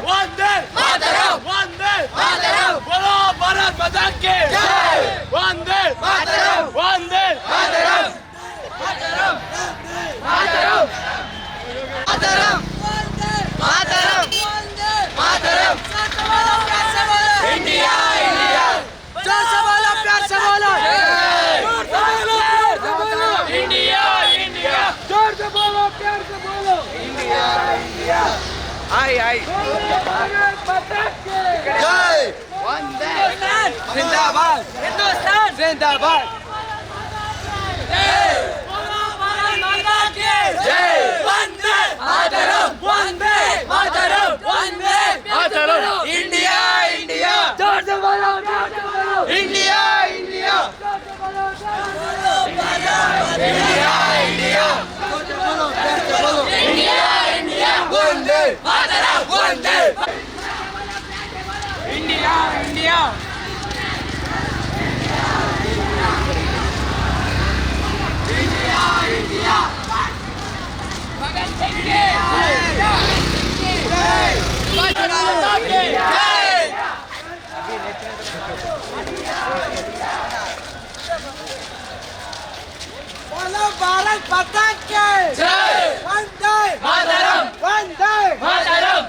वंदे मातरम वंदे मातरम बोलो भारत माता की जय वंदे मातरम वंदे मातरम मातरम मातरम मातरम मातरम मातरम इंडिया इंडिया जोर से बोलो प्यार से बोलो इंडिया इंडिया जोर से बोलो प्यार से बोलो इंडिया इंडिया आई आई जय वंदे जिंदाबाद हिंदुस्तान जिंदाबाद जय बोलो भारत माता की जय वंदे मातरम वंदे मातरम वंदे मातरम इंडिया इंडिया जोर से बोलो India India India India India India वंदे मातरम वंदे India India India India Bhagat Singh की जय भारत माता की जय बोलो भारत माता की जय वंदे मातरम वंदे मातरम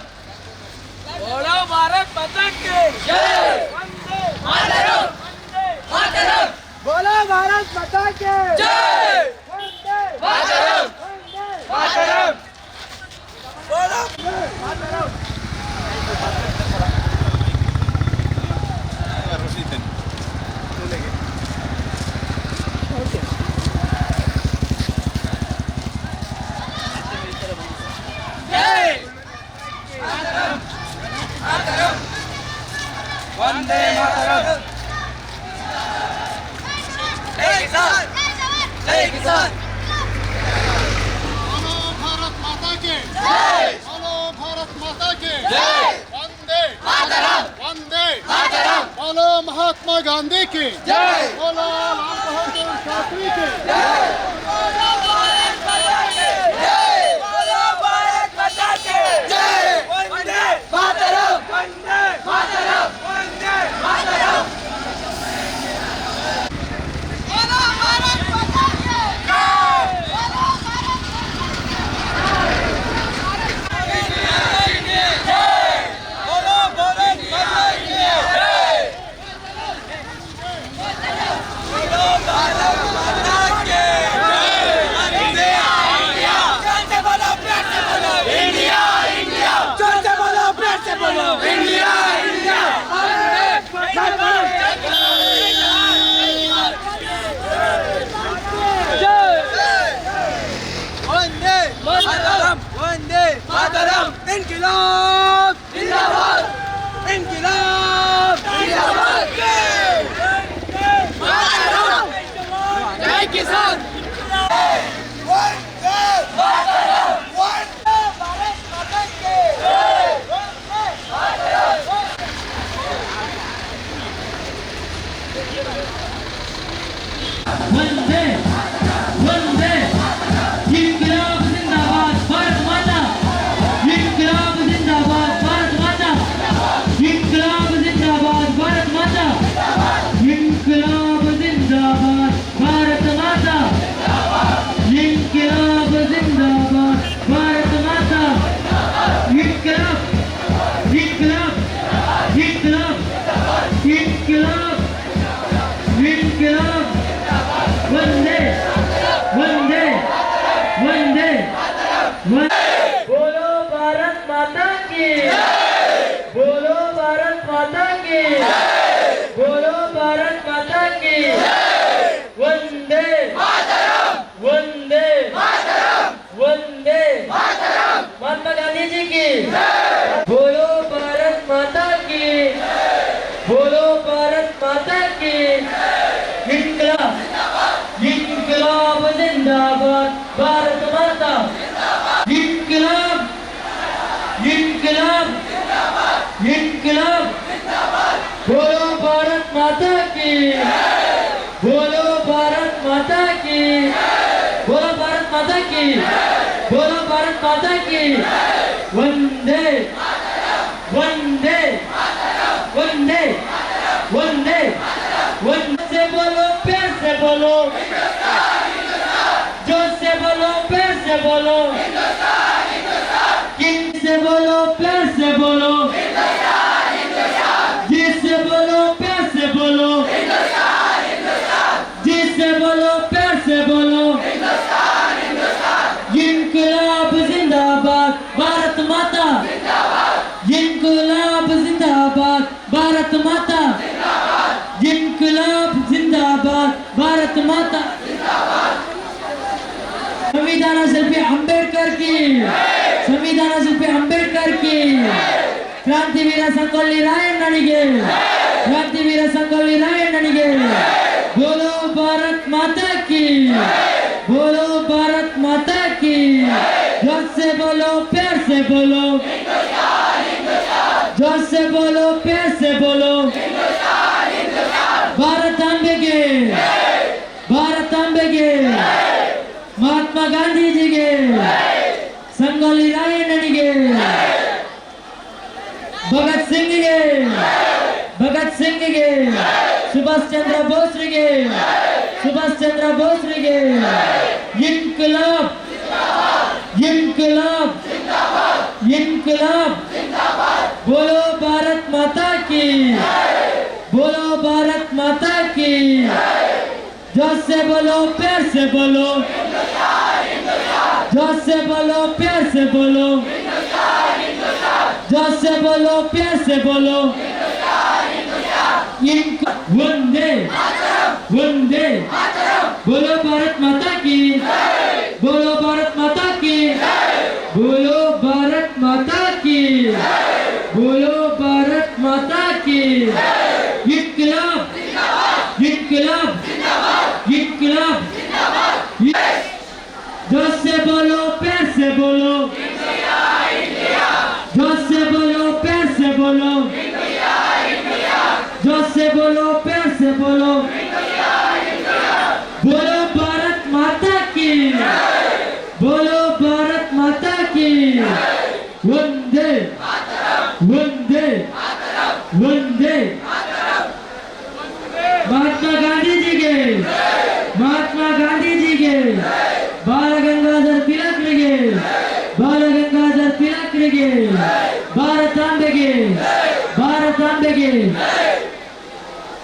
बोलो भारत माता की जय वंदे मातरम मातरम बोलो भारत माता की जय वंदे मातरम मातरम बोलो मातरम वंदे मातरम जय किसान जय किसान बोलो भारत माता की जय बोलो भारत माता की जय वंदे मातरम वंदे मातरम बोलो महात्मा गांधी की जय बोलो लाल बहादुर शास्त्री की जय बोलो भारत माता की जय बोलो भारत माता की जय वंदे मातरम वंदे मातरम वंदे मातरम बोलो भारत माता की जय बोलो भारत बोलो भारत माता की जय बोलो भारत माता की जय इंडिया इंडिया जोर से बोलो प्यार से बोलो इंडिया इंडिया जोर से बोलो प्यार से बोलो इंडिया इंडिया वंदे मातरम वंदे मातरम इनकलाब जिंदाबाद इनकलाब जिंदाबाद मातरम जय किसान वंदे मातरम वंदे भारत माता की जय वंदे मातरम वंदे वंदे इंकलाब जिंदाबाद भारत माता इंकलाब जिंदाबाद भारत माता इंकलाब जिंदाबाद भारत माता इंकलाब जिंदाबाद भारत माता इंकलाब जिंदाबाद भारत माता इंकलाब इंकलाब इंकलाब इंकलाब इंकलाब वंदे वंदे वंदे बोलो भारत माता की बोलो भारत माता की बोलो भारत माता की वंदे वंदे वंदे महात्मा गांधी जी की बोलो भारत माता की बोलो भारत माता की इंकलाब इंकलाब जिंदाबाद भारत माता इंकलाब इंकलाब इंकलाब बोलो भारत माता की बोलो भारत माता की बोलो भारत माता की बोलो भारत माता की वंदे वंदे वंदे वंदे वंदे से बोलो प्यार से बोलो जोर से बोलो प्यार से बोलो किंग से बोलो प्यार से बोलो जिससे बोलो प्यार से बोलो जिससे बोलो प्यार से बोलो इनकलाब जिंदाबाद भारत माता इनकलाब जिंदाबाद भारत माता इनकलाब जिंदाबाद भारत माता संविधान शिल्पी अंबेडकर की संविधान शिल्पी अंबेडकर की क्रांतिवीर संಗೊಳ್ಳಿ ರಾಯಣ್ಣನಿಗೆ क्रांतिवीर संಗೊಳ್ಳಿ ರಾಯಣ್ಣನಿಗೆ बोलो भारत माता की बोलो भारत माता की जोर से बोलो प्यार से बोलो जोर से बोलो प्यार से बोलो ಭಾರತಾಂಬೆಗೆ ಭಾರತಾಂಬೆಗೆ ಮಹಾತ್ಮ ಗಾಂಧೀಜಿಗೆ ಸಂಗೊಳ್ಳಿ ರಾಯಣ್ಣನಿಗೆ ಭಗತ್ ಸಿಂಗ್ಗೆ ಭಗತ್ ಸಿಂಗ್ಗೆ ಸುಭಾಷ್ ಚಂದ್ರ ಬೋಸ್ರಿಗೆ ಸುಭಾಷ್ ಚಂದ್ರ ಬೋಸ್ರಿಗೆ ಇನ್ಕಲಾಬ್ इनकलाब इनकलाब बोलो भारत माता की बोलो भारत माता की जोर से बोलो प्यार से बोलो जोर से बोलो प्यार से बोलो जोर से बोलो प्यार से बोलो वंदे वंदे बोलो भारत माता की बोलो भारत माता की बोलो भारत माता की बोलो भारत माता की इनकलाब इनकलाब इनकलाब जोर से बोलो प्यार से बोलो जोर से बोलो प्यार से बोलो जोर से बोलो प्यार से बोलो बोलो भारत माता की बोलो भारत माता की वंदे वंदे वंदे महात्मा गांधी जी के महात्मा गांधी जी के बाल गंगाधर तिलकರಿಗೆ ಬಾಲ ಗಂಗಾಧರ್ ತಿಲಕರಿಗೆ ಭಾರತಾಂಬೆಗೆ ಭಾರತಾಂಬೆಗೆ